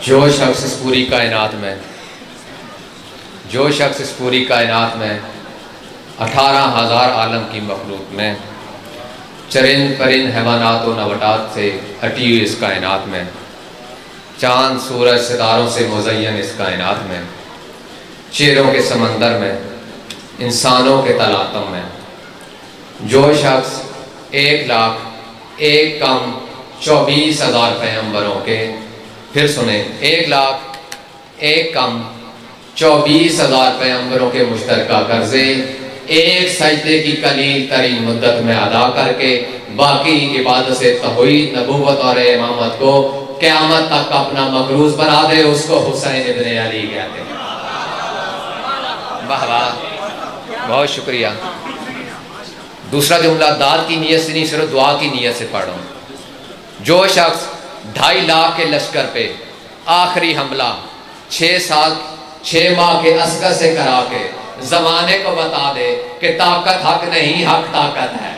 جو شخص اس پوری کائنات میں 18,000 عالم کی مخلوق میں چرند پرند حیوانات و نباتات سے ہٹی ہوئی اس کائنات میں، چاند سورج ستاروں سے مزین اس کائنات میں، چیروں کے سمندر میں، انسانوں کے تلاطم میں، جو شخص 1,24,000 پیغمبروں کے، پھر سنیں، 1,24,000 پیغمبروں کے مشترکہ قرضے ایک سجدے کی قلیل ترین مدت میں ادا کر کے باقی عبادت سے توحید، نبوت اور امامت کو قیامت تک اپنا مقروض بنا دے، اس کو حسین ابن علی کہتے ہیں۔ واہ واہ، بہت شکریہ۔ دوسرا جملہ داد کی نیت سے نہیں، صرف دعا کی نیت سے پڑھوں۔ جو شخص 2.5 لاکھ کے لشکر پہ آخری حملہ 6 ماہ کے عسکر سے کرا کے زمانے کو بتا دے کہ طاقت حق نہیں، حق طاقت ہے۔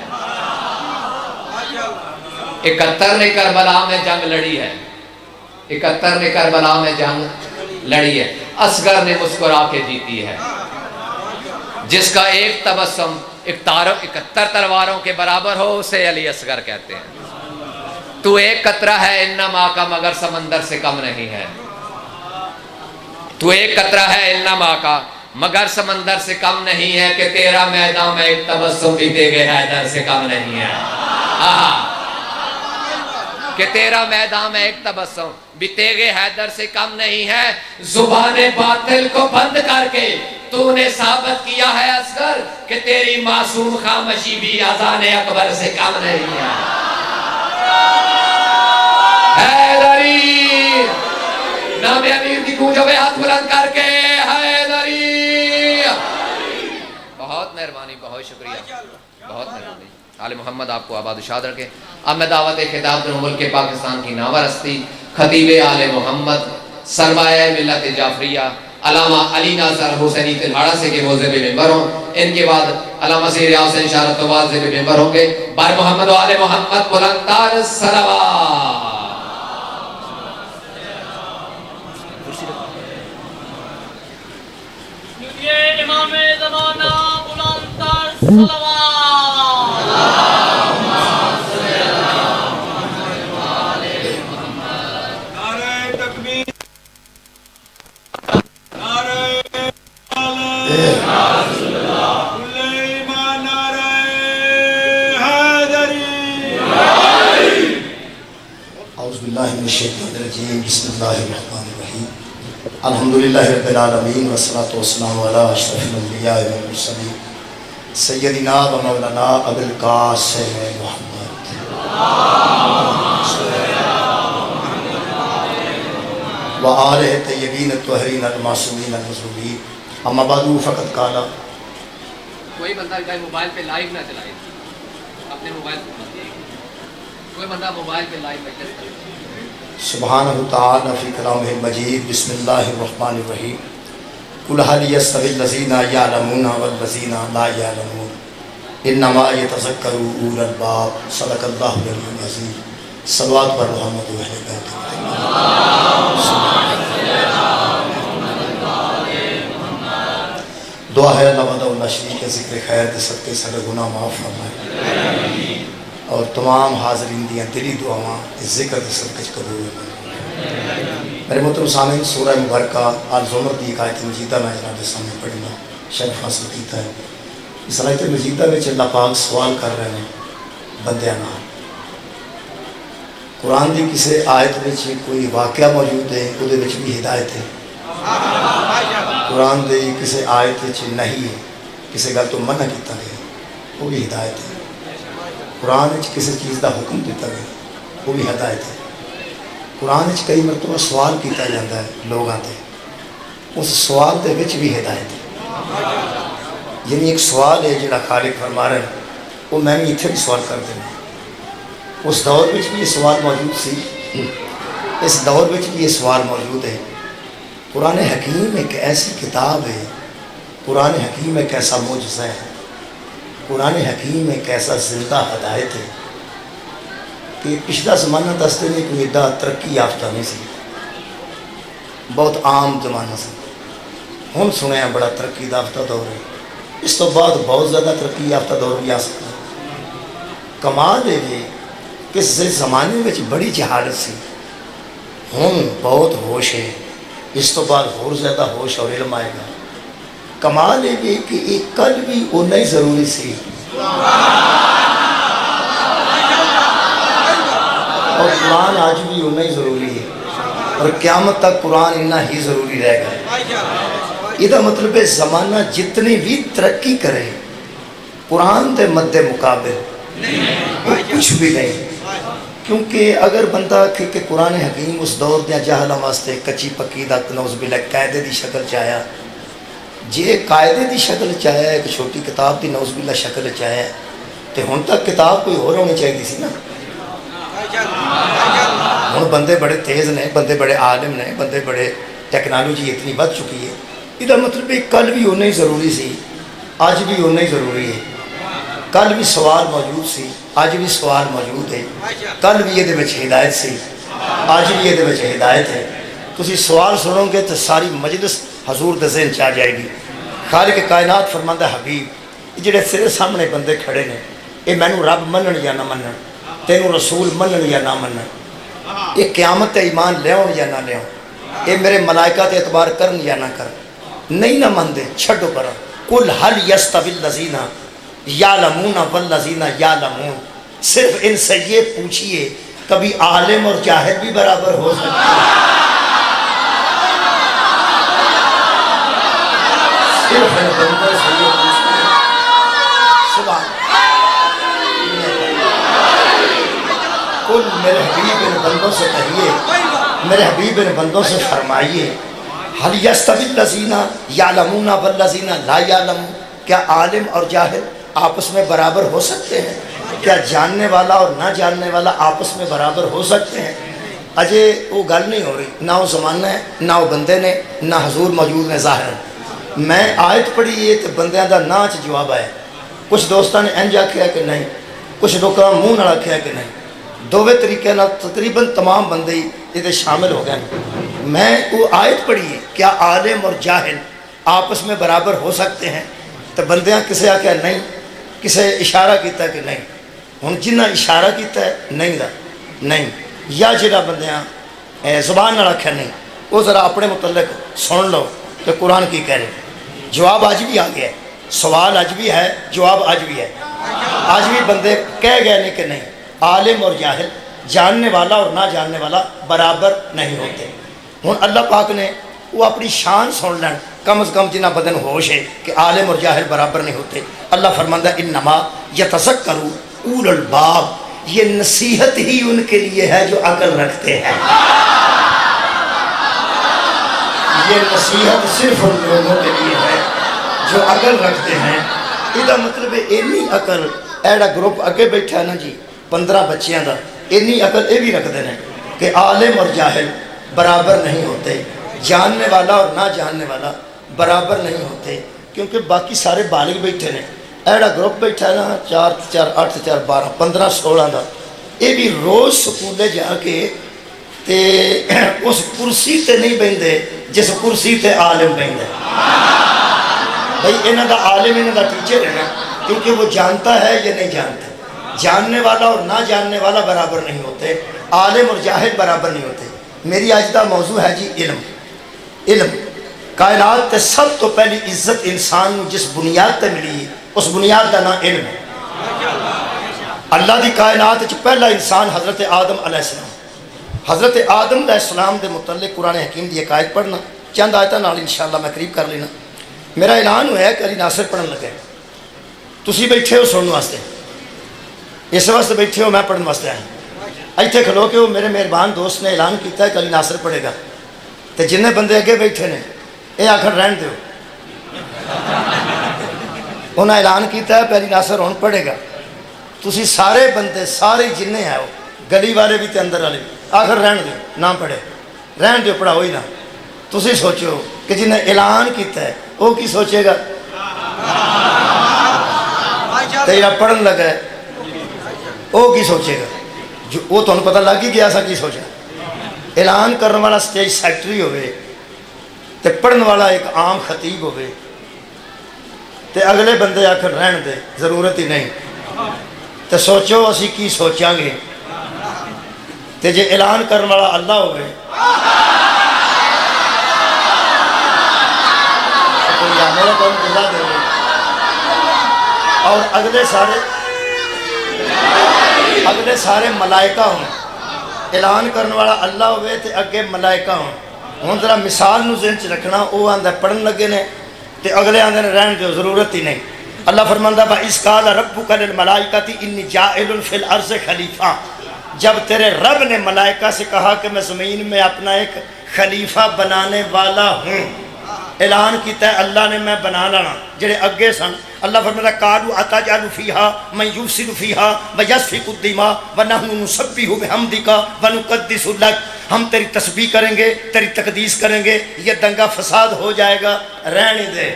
71 نے کربلا میں جنگ لڑی ہے، 71 نے کربلا میں جنگ لڑی ہے، اصغر نے مسکرا کے جیتی ہے۔ جس کا ایک تبسم 71 تلواروں کے برابر ہو، اسے علی اصغر کہتے ہیں۔ تو ایک قطرہ ہے انما کا، مگر سمندر سے کم نہیں ہے۔ تو ایک قطرہ ہے انما کا، مگر سمندر سے کم نہیں ہے، کہ تیرا میدان میں ایک تبسم بھی تیغ حیدر سے کم نہیں ہے۔ کہ تیرا میدان میں ایک تبسم بھی تیغ حیدر سے کم نہیں ہے۔ زبان باطل کو بند کر کے تو نے ثابت کیا ہے اصغر کہ تیری معصوم خاموشی بھی اذان اکبر سے کم نہیں ہے۔ حیدری، نام امیر کی گونج ہوئے، ہاتھ بلند کر کے حیدری۔ بہت مہربانی، بہت شکریہ، بہت مہربانی۔ آل محمد آپ کو آباد و شاد رکھے۔ اب میں دعوت خطاب دوں ملک پاکستان کی نامور ہستی خطیب آل محمد، سرمایہ ملت جعفریہ، علامہ علی ناصر حسینی تلہاڑا سے کے موضع پہ ممبر ہوں۔ ان کے بعد علامہ سید حسین اشارت واضح پہ ممبر ہوں گے۔ بار محمد و آل محمد بلند تر صلوات۔ یہ امام زمانہ بلند تر صلوات۔ بسم اللہ الرحمن الرحیم، الحمدللہ رب العالمین، والصلاة والسلام علی اشرف الانبیاء والمرسلین، سیدنا و مولانا ابو القاسم محمد و آلہ طیبین الطاہرین المعصومین المظلومین، اما بعد فقط قال۔ کوئی بندہ موبائل پہ لائیو نہ چلائے، اپنے موبائل پہ کوئی بندہ موبائل پہ لائیو مجلس کرے۔ سبحانہ تعالی فی کلامہ المجید، بسم اللہ الرحمن الرحیم، قل هل يستوي الذین یعلمون والذین لا یعلمون انما یتذکر اولو الالباب، صدق اللہ العلی العظیم۔ صلوات بر محمد و اہل بیت۔ دعا ہے اللہ وحدہ لا شریک ہے، ذکر خیر کے صدقے سارے گناہ معاف فرمائے، اور تمام حاضرین دیاں دلی دعاواں اس ذکر کے صدقے قبول ہوئے۔ میرے محترم سامعین، سورہ مبارکہ آل زمر دی ایک آیت مجیدہ میں جناب سامنے پڑھنا شرف حاصل کیتا ہے۔ اس آیت مجیدہ میں اللہ پاک سوال کر رہے ہیں بندیاں نال۔ قرآن دی کسی آیت میں کوئی واقعہ موجود ہے، وہ بھی ہدایت ہے۔ قرآن دی کسی آیت نہیں ہے، کسی گل تو منع کیتا گیا، وہ بھی ہدایت ہے۔ قرآن کسی چیز دا حکم دیتا گیا، وہ بھی ہدایت ہے۔ قرآن کئی مرتبہ سوال کیتا جاتا ہے لوگاں تے، اس سوال دے وچ بھی ہدایت ہے۔ یعنی ایک سوال ہے جڑا خالق فرما رہا ہے، وہ میں بھی اتنے بھی سوال کر دینا۔ اس دور وچ بھی یہ سوال موجود سی، اس دور وچ بھی یہ سوال موجود ہے۔ قرآن حکیم ایک ایسی کتاب ہے، قرآن حکیم ایک ایسا معجزہ ہے، قرآن حکیم ایک ایسا زندہ ہدایت ہے کہ پچھلا زمانہ دستے میں کوئی ایڈا ترقی یافتہ نہیں سی، بہت عام زمانہ سے ہوں سنیا بڑا ترقی یافتہ دور ہے، اس تو بعد بہت زیادہ ترقی یافتہ دور بھی آ سکتا ہے۔ کمال ہے یہ کہ اس زمانے میں بڑی جہالت سی، ہوں بہت ہوش ہے، اس تو بعد اور زیادہ ہوش اور علم آئے گا۔ کمال ہے یہ کہ ایک کل بھی اُنہ ہی ضروری سی اور قرآن آج بھی اُنہ ہی ضروری ہے، اور قیامت تک قرآن اتنا ہی ضروری رہے گا۔ یہ مطلب ہے زمانہ جتنی بھی ترقی کرے قرآن دے مد مقابل وہ کچھ بھی نہیں، کیونکہ اگر بندہ کہ قرآن حکیم اس دور دیا جہلہ واسطے کچی پکی دا نوز بلا قاعدے دی شکل چاہیا، جے قاعدے دی شکل چاہیا ایک چھوٹی کتاب دی نوز بلا شکل چاہیا تو ہن تک کتاب کوئی اور ہونی چاہیے سی نا۔ ہن بندے بڑے تیز نے، بندے بڑے عالم نے، بندے بڑے ٹیکنالوجی اتنی بڑھ چکی ہے۔ یہ مطلب ہے کل بھی اُنہ ہی ضروری سی، آج بھی اُنہ ہی ضروری ہے۔ کل بھی سوال موجود سی، آج بھی سوال موجود ہے۔ کل بھی یہ ہدایت سی، آج بھی یہ ہدایت ہے۔ تسی سوال سنو گے تو ساری مجلس حضور دے ذہن چاہ جائے گی۔ خالق کائنات فرماندہ حبیب یہ جڑے تیرے سامنے بندے کھڑے نے، یہ مینوں رب منن یا نہ منن، تینوں رسول منن یا نہ منن، یہ قیامت تے ایمان لیاؤن یا نہ لیاؤن، یہ میرے ملائکہ تے اعتبار کرن یا نہ کرن، نہیں نہ مندے چھڑو پر کل حل یستوی الذین یعلمون والذین یعلمون، صرف ان سے یہ پوچھئے کبھی عالم اور جاہل بھی برابر ہو سکتے ہیں؟ صرف ان بندوں سے یہ پوچھئے، سبحان کل میرے حبیب ان بندوں سے کہیے، میرے حبیب ان بندوں سے فرمائیے حل یستوی الذین یعلمون والذین لا یعلمون، کیا عالم اور جاہل آپس میں برابر ہو سکتے ہیں؟ کیا جاننے والا اور نہ جاننے والا آپس میں برابر ہو سکتے ہیں؟ اجے وہ گل نہیں ہو رہی، نہ وہ زمانہ ہے، نہ وہ بندے نے، نہ حضور موجود نے ظاہر۔ میں آیت پڑھی ہے تو بندیاں دا ناچ جواب آیا، کچھ دوستان نے انج آکھیا کہ نہیں، کچھ لوگوں منہ نہ رکھیا کہ نہیں، دووے طریقے نہ تقریباً تمام بندے یہ شامل ہو گئے۔ میں وہ آیت پڑھی ہے کیا عالم اور جاہل آپس میں برابر ہو سکتے ہیں؟ تو بندیاں کسے آکھیا نہیں، کسے اشارہ کیتا کہ نہیں، ہن جنہ اشارہ کیتا ہے نہیں دا نہیں، یا جڑا بندیاں زبان نہ رکھا نہیں، وہ ذرا اپنے متعلق سن لو کہ قرآن کی کہہ رہے۔ جواب آج بھی آ گیا ہے، سوال آج بھی ہے، جواب آج بھی ہے۔ آج بھی بندے کہہ گئے نہیں کہ نہیں، عالم اور جاہل، جاننے والا اور نہ جاننے والا برابر نہیں ہوتے۔ ہن اللہ پاک نے وہ اپنی شان سن لین، کم از کم جنہ بدن ہوش ہے کہ عالم اور جاہل برابر نہیں ہوتے۔ اللہ فرماندہ انما یتذکر اولو الباب، یہ نصیحت ہی ان کے لیے ہے جو عقل رکھتے ہیں۔ یہ نصیحت صرف ان لوگوں کے لیے ہے جو عقل رکھتے ہیں۔ یہ مطلب ہے اینی عقل، ایڈا گروپ اگے بیٹھا ہے نا جی 15 بچیاں دا، اینی عقل یہ بھی رکھتے ہیں کہ عالم اور جاہل برابر نہیں ہوتے، جاننے والا اور نہ جاننے والا برابر نہیں ہوتے، کیونکہ باقی سارے بالغ بیٹھے ہیں۔ ایڈا گروپ بیٹھا ہے نا 4 4 8 4 12 15 16 دا، یہ بھی روز سکولے جا کے تے اس کرسی تے نہیں بیندے جس کرسی تے عالم بیندے۔ بھئی انہاں دا عالم انہاں دا ٹیچر ہے نا، کیونکہ وہ جانتا ہے یا نہیں جانتا۔ جاننے والا اور نہ جاننے والا برابر نہیں ہوتے، عالم اور جاہل برابر نہیں ہوتے۔ میری آج دا موضوع ہے جی علم۔ علم کائنات تے سب تو پہلی عزت انسان نو جس بنیاد تے ملی اس بنیاد دا نام علم ہے۔ اللہ دی کائنات وچ پہلا انسان حضرت آدم علیہ السلام۔ حضرت آدم علیہ السلام دے متعلق قرآن حکیم دی ایک آیت پڑھنا، چند آیتاں نال انشاءاللہ میں قریب کر لینا۔ میرا اعلان ہوا ہے کہ علی ناصر پڑھن لگے، تسی بیٹھے ہو سننے واسطے، اس واسطے بیٹھے ہو میں پڑھن واسطے آیا۔ ایتھے کھلو کے وہ میرے مہربان دوست نے اعلان کیتا ہے کہ علی ناصر پڑھے گا، تے جنہیں بندے اگے بیٹھے نے یہ آخر رہن دیو، انہاں اعلان کیتا ہے کہ علی ناصر ہن پڑھے گا۔ تسی سارے بندے سارے جنہیں ہیں وہ گلی والے بھی تے اندر والے بھی آخر رہن دیو، نہ پڑھے رہن دیو، پڑھاؤ ہی نہ۔ تسی سوچو کہ جنہیں اعلان کیتا ہے وہ کی سوچے گا؟ تیرا پڑھن لگا ہے وہ کی سوچے گا؟ وہ تو پتہ لگ ہی گیا سا کی سوچا۔ اعلان کرنے والا سٹیج سیکٹری ہوئے تے پڑھن والا ایک عام خطیب ہوئے تے اگلے بندے آخر رہن دے ضرورت ہی نہیں، تے سوچو اسی کی سوچاں گے؟ تے جے اعلان کرنے والا اللہ ہوئے میرا کون جزا دے گے، اور اگلے سارے ملائکہ ہوں، اعلان کرنے والا اللہ ہوئے تے اگے ملائکہ ہوں۔ ہوں ذرا مثال نو ذہن چ رکھنا، وہ آندہ پڑھن لگے نے تے اگلے آندے نے رہن دیو ضرورت ہی نہیں۔ اللہ فرماندہ وَإِذْ قَالَ رَبُّكَ لِلْمَلَائِكَةِ إِنِّي جَاعِلٌ فِي الْأَرْضِ خلیفہ، جب تیرے رب نے ملائکہ سے کہا کہ میں زمین میں اپنا ایک خلیفہ بنانے والا ہوں، اعلان کیتا ہے اللہ نے میں بنا لانا۔ جڑے اگے سن اللہ فرماتا قالوا اتجعل فيها من يفسد فيها ويسفك الدماء ونحن نسبح بحمدك ونقدس لك، ہم تیری تسبیح کریں گے، تیری تقدیس کریں گے، یہ دنگا فساد ہو جائے گا، رہنے دے۔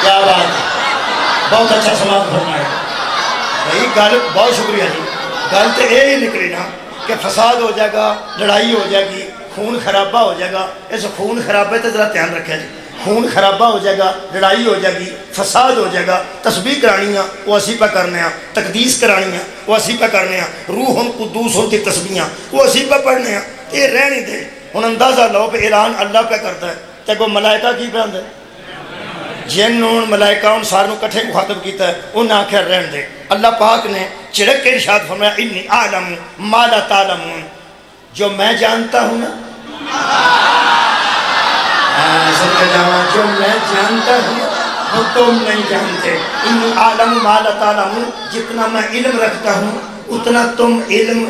کیا بات ہے، بہت اچھا سوال فرمایا بھائی، گل بہت شکریہ جی۔ گل تو یہ ہی نکلی نا کہ فساد ہو جائے گا، لڑائی ہو جائے گی، خون خرابہ ہو جائے گا۔ اس خون خرابے تو ذرا دھیان رکھے جی، خون خرابہ ہو جائے گا، لڑائی ہو جائے گی، فساد ہو جائے گا۔ تسبیح کرانی ہے وہ اسی پہ کرنے ہیں، تقدیس کرانی ہے وہ اسی پہ کرنے ہیں، روح قدوس کی تسبیحاں وہ اسی پہ پڑھنے ہیں، یہ رہنے دے۔ ہن اندازہ لو کہ اعلان اللہ پہ کرتا ہے تے کوئی ملائکہ کی پہ آندے، جن ملائکہ ان ساروں کٹھے مخاطب کیتا ہے، انہیں آخر رہن دے۔ اللہ پاک نے چڑک کے ارشاد فرمایا انی اعلم ما لا تعلمون، جو میں جانتا ہوں نا، جو میں جانتا ہوں وہ تم نہیں جانتے۔ انی اعلم ما لا تعلمون، جتنا میں علم رکھتا ہوں اتنا تم علم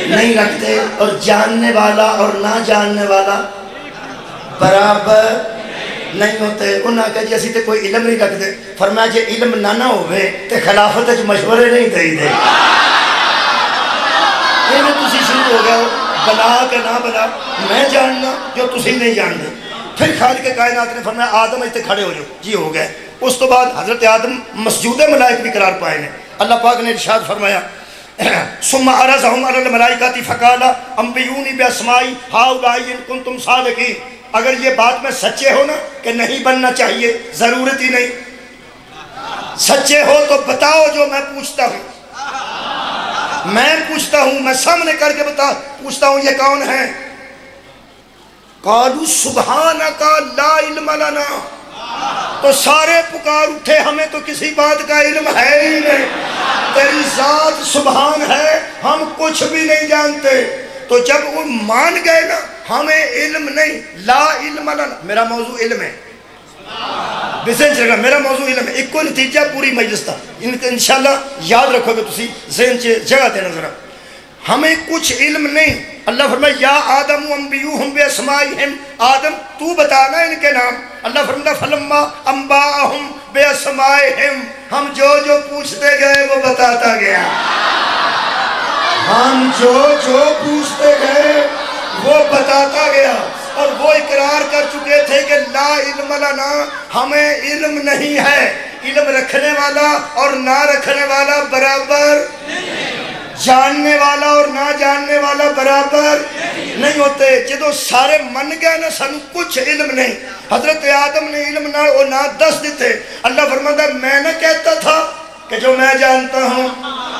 نہیں رکھتے، اور جاننے والا اور نہ جاننے والا برابر نہیں ہوتے۔ انہاں کہا جی اسی تے کوئی علم نہیں رکھتے، فرمایا جے علم نہ ہوئے تے خلافت اچ مشورے نہیں دئی دے۔ یہ میں تسی شروع ہو گیا بنا کہ نہ بنا، میں جاننا جو تسی نہیں جاننا۔ پھر خالق کائنات نے فرمایا آدم ایتے کھڑے ہو جاؤ، جی ہو گئے۔ اس تو بعد حضرت آدم مسجود ملائک بھی قرار پائے نے۔ اللہ پاک نے ارشاد فرمایا ثم عرضهم على الملائکۃ فقال انبئونی باسماء هؤلاء ان کنتم صادقین، اگر یہ بات میں سچے ہو نا کہ نہیں بننا چاہیے، ضرورت ہی نہیں، سچے ہو تو بتاؤ جو میں پوچھتا ہوں، میں پوچھتا ہوں، میں سامنے کر کے پوچھتا ہوں یہ کون ہے؟ قالوا سبحانک لا علم لنا، تو سارے پکار اٹھے ہمیں تو کسی بات کا علم ہے ہی نہیں، تیری ذات سبحان ہے، ہم کچھ بھی نہیں جانتے۔ تو جب وہ مان گئے نا ہمیں علم نہیں، لا علم لنا، میرا موضوع علم ہے، بسن چلے گا میرا موضوع علم ہے، ایک کو نتیجہ پوری مجلس تھا، انشاءاللہ یاد رکھو گے تسی، ذہن چ جگہ دینا ذرا، ہمیں کچھ علم نہیں۔ اللہ فرمائے یا آدم انبئوہم باسمائہم، آدم تو بتانا ان کے نام۔ اللہ فرمائے فلما انباہم باسمائہم، ہم جو جو پوچھتے گئے وہ بتاتا گیا، ہم جو جو پوچھتے گئے وہ بتاتا گیا، اور وہ اقرار کر چکے تھے کہ لا علم لنا، ہمیں علم نہیں ہے۔ علم رکھنے والا اور نہ رکھنے والا برابر، جاننے والا اور نہ جاننے والا برابر نہیں ہوتے۔ جدو سارے من گئے نا سانو کچھ علم نہیں، حضرت آدم نے علم نہ دس دیتے۔ اللہ فرماتا ہے میں نہ کہتا تھا کہ جو میں جانتا ہوں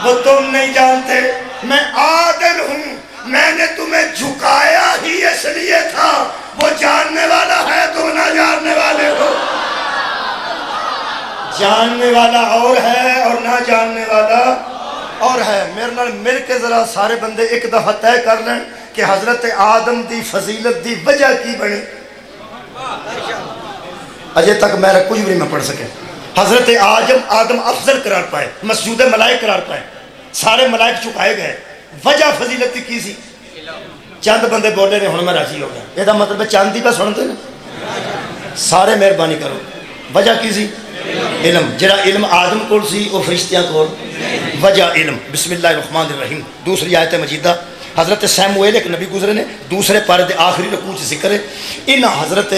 وہ تم نہیں جانتے، میں عادل ہوں، میں نے تمہیں جھکایا ہی اس لیے تھا، وہ جاننے والا ہے تو نہ جاننے والے ہو، جاننے والا اور ہے اور نہ جاننے والا اور ہے۔ میرے نال مل کے ذرا سارے بندے ایک دفعہ طے کر لیں کہ حضرت آدم دی فضیلت دی وجہ کی بنی۔ اجے تک میرا کچھ بھی نہیں پڑھ سکے۔ حضرت آدم افضل قرار پائے، مسجود ملائک قرار پائے، سارے ملائک چکائے گئے، وجہ فضیلت کی سی؟ چند بندے بولے نے ہن میں راضی ہو گیا، یہ مطلب چند ہی پہ سنتے نا، سارے مہربانی کرو، وجہ کی سی؟ علم۔ جڑا علم آدم کول سی وہ فرشتیاں کول، وجہ علم۔ بسم اللہ الرحمن الرحیم، دوسری آیت مجیدہ۔ حضرت سیموئیل ایک نبی گزرے نے، دوسرے پارے دے آخری رکوع چ ذکر ہے، ان حضرت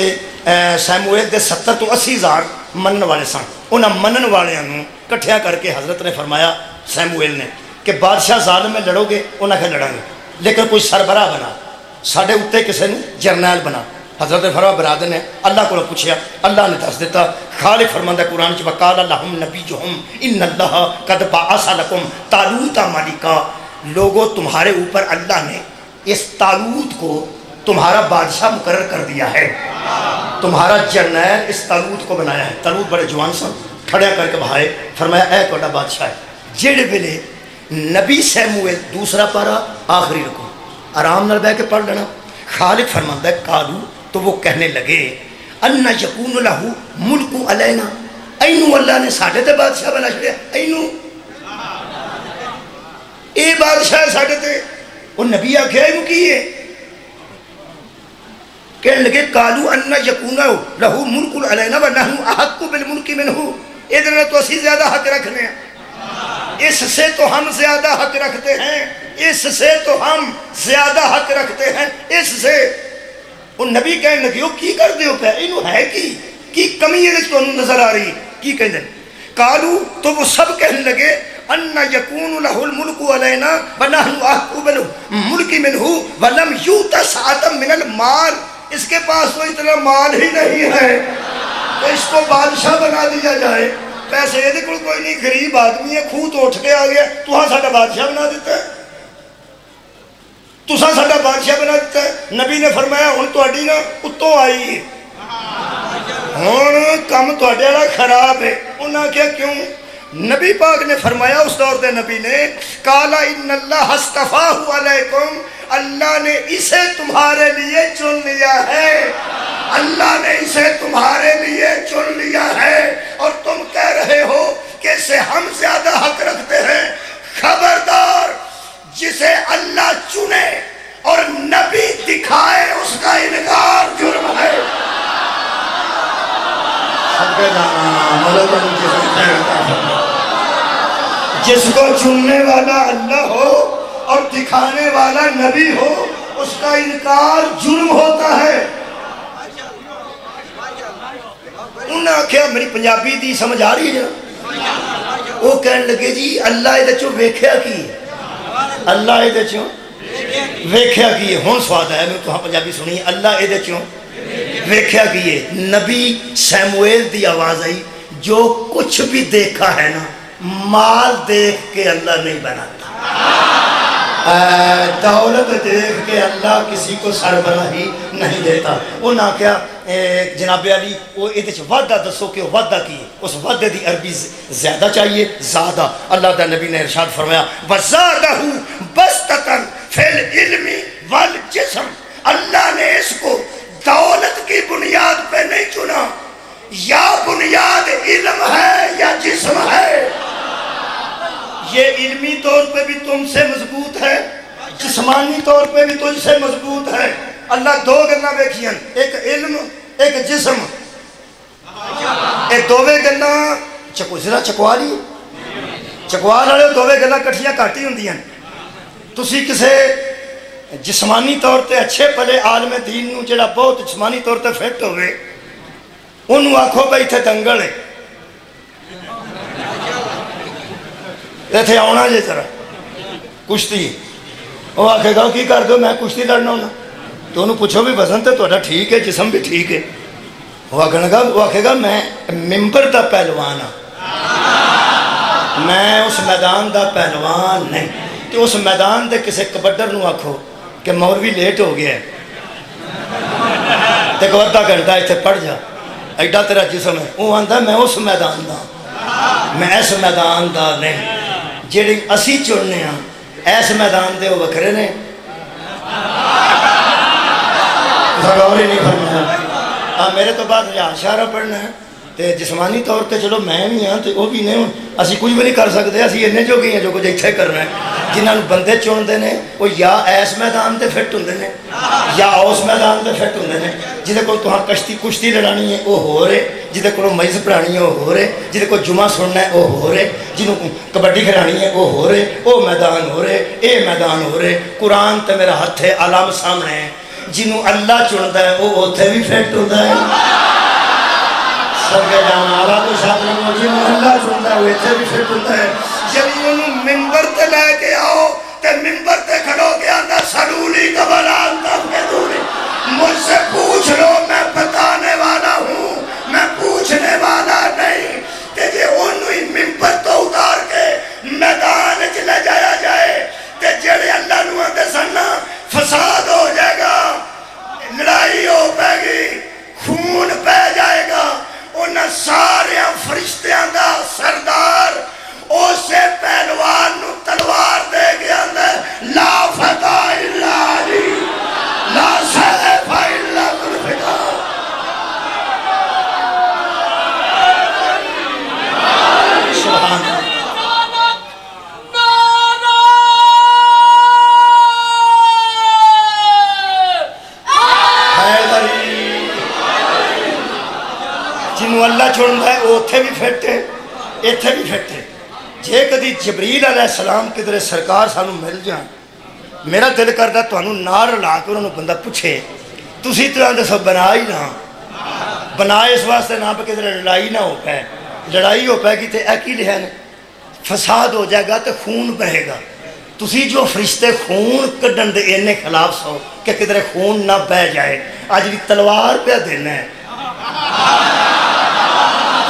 سیموئیل دے 70 تو 80 ہزار منن والے سن، انہاں منن والیاں نوں کٹھیا کر کے حضرت نے فرمایا سیموئیل نے کہ بادشاہ ظالم میں لڑو گے، انہاں کہ لڑاں گے، لیکن کوئی سربراہ بنا، ساڈے اتنے کسی نے جرنیل بنا. حضرت فرما برادر نے اللہ کو پوچھا, اللہ نے دس دیتا. خالق فرماندا قرآن چ وقال لهم نبیہم ان اللہ قد بعث لکم طالوت ملکا. لوگوں تمہارے اوپر اللہ نے اس طالوت کو تمہارا بادشاہ مقرر کر دیا ہے, تمہارا جرنیل اس طالوت کو بنایا ہے. طالوت بڑے جوان سن, کھڑیا کر کے بہائے, فرمایا اے تہاڈا بادشاہ ہے. جہڑے ویلے نبی سیموئیل دوسرا پارا آخری رکو آرام نال بیٹھ کے پڑھ لینا. خالق فرماندا ہے قالو, تو وہ کہنے لگے ان یکون لہ ملک علینا, اینو اللہ نے ساڈے تے بادشاہ بنا چھڑیا, اینو اے بادشاہ ساڈے تے. وہ نبی آکھیا اینو کی ہے؟ کہنے لگے قالو ان یکون لہ ملک علینا ونحن احق بالملک منہ, ادھر تو اسی زیادہ حق رکھنے ہیں, اس سے تو ہم زیادہ حق رکھتے ہیں, اس سے تو ہم زیادہ حق رکھتے ہیں, اس سے. وہ نبی کہنے لگے کی کر دے ہو پہ اینو ہے کی کمی ہے تو نظر آ رہی کی کہنے لگے. قالو, تو وہ سب کہنے لگے ان یکون لہ الملک علینا ونحن احق بالملک منہ ولم یؤت سعۃ من المال, اس کے پاس تو اتنا مال ہی نہیں ہے تو اس کو بادشاہ بنا دیا جائے. پیسے یہ کوئی نہیں, غریب آدمی ہے, خوہ تو اٹھ کے آ گیا, تو ساڈا بادشاہ بنا دیتا ہے, تساں ساڈا بادشاہ بنا دیتا ہے. نبی نے فرمایا ہن تہاڈی نا اتوں آئی ہے, ہن کم تہاڈے والا خراب ہے. انہاں کیا کیوں؟ نبی پاک نے فرمایا اس دور دے نبی نے, قال ان اللہ اصطفاہ علیکم, اللہ نے اسے تمہارے لیے چن لیا ہے, اللہ نے اسے تمہارے لیے چن لیا ہے, اور تم کہہ رہے ہو کہ اسے ہم زیادہ حق رکھتے ہیں. خبردار, جسے اللہ چنے اور نبی دکھائے اس کا انکار جرم ہے. جس کو چننے والا اللہ ہو اور دکھانے والا نبی ہو, اس کا انکار جرم ہوتا ہے. انہوں نے آخیا میری پنجابی دی سمجھ آ رہی ہے جا. وہ کہنے لگے جی اللہ یہ چو ویکھیا کی, اللہ یہ چو ویکھیا کی ہے. ہون سواد ہے, میں تو ہاں پنجابی سنی, اللہ یہ چو ویکھیا کی ہے. نبی سیموئیل دی آواز آئی, جو کچھ بھی دیکھا ہے نا مال دیکھ کے اللہ نہیں بناتا, دولت دیکھ کے اللہ کسی کو سربراہی نہیں دیتا. وہ نہ کیا جناب علی, وہ یہ وعدہ دسو کہ وہ وعدہ کی, اس وعدے دی عربی زیادہ چاہیے, زیادہ. اللہ تعالی نبی نے ارشاد فرمایا وَزَادَهُ بَسْطَةً فِي الْعِلْمِ وَالْجِسْمِ, اللہ نے اس کو دولت کی بنیاد پہ نہیں چنا, یا بنیاد علم ہے یا جسم ہے. یہ علمی طور پہ بھی تم سے مضبوط ہے, جسمانی طور پہ بھی تجھ سے مضبوط ہے. اللہ دو گلاں ویکھیاں, ایک علم ایک جسم, اے دوویں گلاں ذرا چکوالی چکوال والے دوویں گلاں کٹھیاں گھٹ ہی ہوندیاں. تسی کسے جسمانی طور تے اچھے پلے عالم دین نو جڑا بہت جسمانی طور تے فٹ ہوئے, انہوں آکھو بھائی تھے دنگل ہے, ایتھے آنا جے ذرا کشتی, وہ آکھے گا کی کر دو میں کشتی لڑنا ہونا, تو انہوں پوچھو بھی وزن تے تہاڈا ٹھیک ہے, جسم بھی ٹھیک ہے. وہ آکھے گا میں ممبر دا پہلوان ہاں, میں اس میدان دا پہلوان نہیں. کہ اس میدان دے کسے کبڈر نو آکھو کہ مولوی لیٹ ہو گیا ہے, تے کو ادھا گھنٹہ ایتھے پڑھ جا, ایڈا تیرا جسم ہے. وہ آندا میں اس میدان دا, میں اس میدان دا نہیں. جڑی اسی چننے ہاں ایس میدان دے وہ وکھرے نے, غور ہی نہیں فرمایا. میرے تو بعد اشارہ پڑھنا ہے, تے جسمانی طور تے چلو میں بھی ہاں تے وہ بھی نہیں, اسی کچھ بھی نہیں کر سکتے. اسی انہیں جو گئی ہیں جو کچھ اتنے کرنا ہے. جنہوں نے بندے چنتے ہیں وہ یا ایس میدان تے فٹ ہوندے نے یا اس میدان تے فٹ ہوندے نے. جہاں کو تہاں کشتی لڑانی ہے وہ ہو رہے, جہاں کو میز پڑھانی ہے وہ ہو رہے, جہاں کو جمعہ سننا ہے وہ ہو رہے, جنہوں کو کبڈی کھلانی ہے وہ ہو رہے, وہ میدان ہو رہے, اے میدان ہو رہے. قرآن تے میرا ہاتھ ہے علم سامنے ہے, جنہوں اللہ چنتا ہے وہ اتنے بھی فٹ ہوتا ہے. سب کے جانا آلہ تو شاید جنہوں اللہ چنتا ہے وہ اتنے بھی فٹ ہوتا ہے. جب انہوں ممبر تے لے کے آؤ تے ممبر تے کھڑو کے آندہ سلولی قبل آندہ چنتا ہے وہ اتنے بھی فٹ ہے اتنے بھی فٹ ہے. جے کدی جبریل علیہ السلام کدھر سرکار سانو مل جان میرا دل کرتا تمہوں نال رلا کے انہوں بندہ پوچھے تسی تو دسو بنا ہی نہ بنا اس واسطے نہ پہ کدھر لڑائی نہ ہو پائے لڑائی ہو پائے گی تو اے کی لکھا ہے فساد ہو جائے گا تو خون بہے گا. تسی جو فرشتے خون کڈن دے انہیں خلاف سو کہ کدھر خون نہ بہ جائے. آج بھی تلوار پہ دینا ہے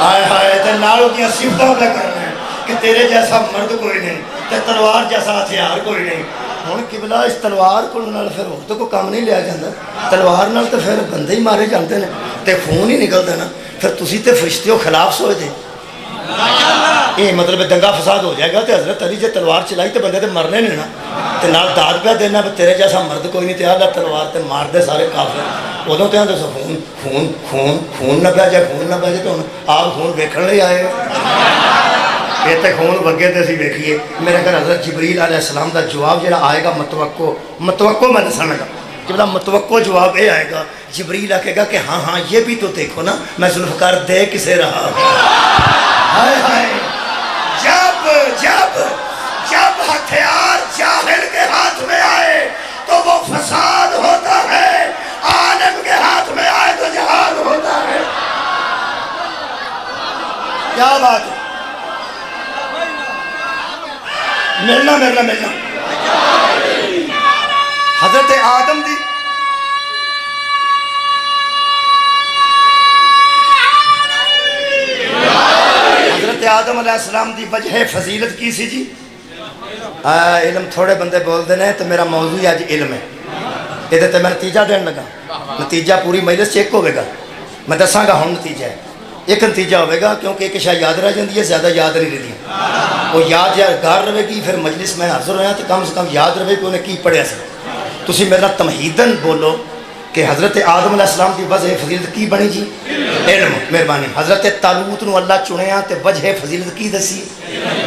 آئے ہائے تے نالوں کی صفتاں پہ کرنا ہے کہ تیرے جیسا مرد کوئی نہیں تے تلوار جیسا ہتھیار کوئی نہیں. ہوں قبلہ اس تلوار کو نال پھر ہو تو کوئی کام نہیں لیا جاتا تلوار نال تو پھر بندے ہی مارے جاتے ہیں تے خون ہی نکلتا نا. پھر تسی تے فرشتے ہو خلاف سوچ دے یہ مطلب دنگا فساد ہو جائے گا تو حضرت علی جے تلوار چلائی تو بندے تے مرنے نہیں نا تے نال داد پہ دینا تیرے جیسا مرد کوئی نہیں تیار تلوار تے مار دے سارے کافر ادوں تو دسو خون خون خون خون نہ پہ جائے خون نہ پہ جائے تو آپ خون ویکھن لے آئے یہ تو خون بگے تو اسی ویکھیے. میرے گھر حضرت جبریل علیہ السلام کا جواب جڑا آئے گا متوقع میں دساں گا کہ بلا متوقع جواب یہ آئے گا. جبریل کہے گا کہ ہاں ہاں یہ بھی تو دیکھو نا میں ذوالفقار دے کسے رہا. ہائے ہائے جب جب جب ہتھیار جاہل کے ہاتھ میں آئے تو وہ فساد ہوتا ہے عالم کے ہاتھ میں آئے تو جہاد ہوتا ہے. کیا بات ہے ملنا ملنا ملنا. حضرت آدم دی حضرت آدم علیہ السلام دی وجہ فضیلت کی سی جی. علم تھوڑے بندے بولتے ہیں تو میرا موضوع آج علم ہے یہ تو میں نتیجہ دین لگا. نتیجہ پوری مجلس چیک ہوئے گا میں دساں گا ہوں نتیجہ ہے. ایک نتیجہ ہوئے گا کیونکہ ایک شاید یاد رہ جاتی ہے زیادہ یاد نہیں رہتی وہ یاد گار رہے گی پھر مجلس میں حاضر ہویا تو کم سے کم یاد رہے کہ انہیں کی پڑھیا سی. تسی میرا تمہیدن بولو کہ حضرت آدم علیہ السلام کی وجہ فضیلت کی بنی جی علم. مہربانی. حضرت طالوت نو اللہ چنیا تے وجہ فضیلت کی دسی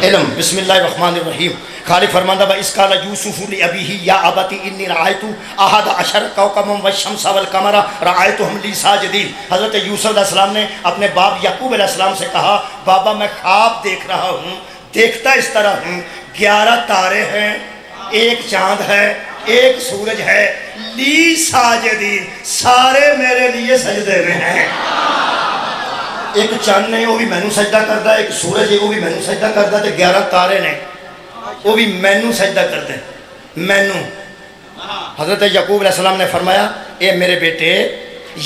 علم. بسم اللہ الرحمن الرحیم. خالق فرماندہ با اس قال یوسف لابیہ یا ابتی انی رأیت احد عشر کوکبا والشمس والقمر رأیتهم لی ساجدین. حضرت یوسف علیہ السلام نے اپنے باپ یعقوب علیہ السلام سے کہا بابا میں خواب دیکھ رہا ہوں دیکھتا اس طرح ہوں 11 تارے ہیں ایک چاند ہے ایک سورج ہے لی ساجدین سارے میرے لیے سجدے میں ہیں. ایک چاند نے وہ بھی مینوں سجدہ کرتا ہے ایک سورج ہے وہ بھی مینوں سجدہ کرتا ہے 11 تارے نے وہ بھی مینوں سجدہ کرتے ہیں مینوں. حضرت یعقوب علیہ السلام نے فرمایا اے میرے بیٹے